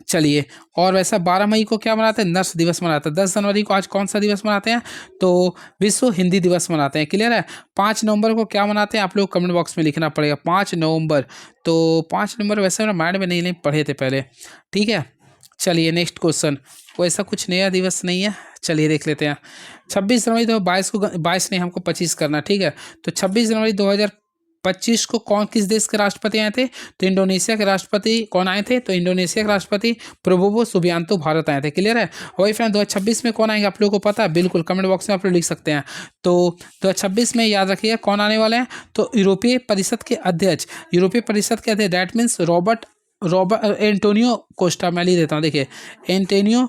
चलिए और वैसा 12 मई को क्या मनाते हैं? नर्स दिवस मनाते हैं। 10 जनवरी को आज कौन सा दिवस मनाते हैं? तो विश्व हिंदी दिवस मनाते हैं। क्लियर है। 5 नवंबर को क्या मनाते हैं? आप लोग कमेंट बॉक्स में लिखना पड़ेगा 5 नवंबर। तो 5 नवंबर वैसे मेरा माइंड में नहीं पढ़े थे पहले। ठीक है। चलिए नेक्स्ट क्वेश्चन, वैसा कुछ नया दिवस नहीं है, चलिए देख लेते हैं। 26 जनवरी 2022 को, 22 नहीं हमको 25 करना। ठीक है। तो 26 जनवरी 2025 को किस देश के राष्ट्रपति आए थे? तो इंडोनेशिया के राष्ट्रपति कौन आए थे? तो इंडोनेशिया के राष्ट्रपति प्रबोवो सुबियांतो भारत आए थे। क्लियर है। वही फ्रेंड 2026 में कौन आएंगे आप लोगों को पता है? बिल्कुल कमेंट बॉक्स में आप लोग लिख सकते हैं। तो 2026 में याद रखिएगा कौन आने वाले हैं? तो यूरोपीय परिषद के अध्यक्ष that means Robert Antonio Costa, मैं लिख देता हूँ, देखिए एंटोनियो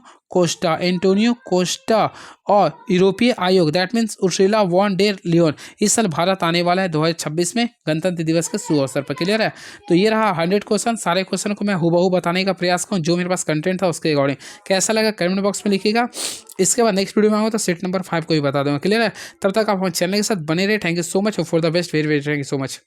कोस्टा और यूरोपीय आयोग that means Ursula von der Leyen इस साल भारत आने वाला है 2026 में गणतंत्र दिवस के शुभ अवसर पर। क्लियर है। तो ये रहा 100 क्वेश्चन। सारे क्वेश्चन को मैं हूबहू बताने का प्रयास करूँ, जो मेरे पास कंटेंट था उसके अकॉर्डिंग। कैसा लगा कमेंट बॉक्स में लिखिएगा। इसके बाद नेक्स्ट वीडियो में आऊँगा तो सेट नंबर 5 को भी बता दूंगा। क्लियर है। तब तक आप हमारे चैनल के साथ बने रहे। Thank you so much for the best, very very thank you so much.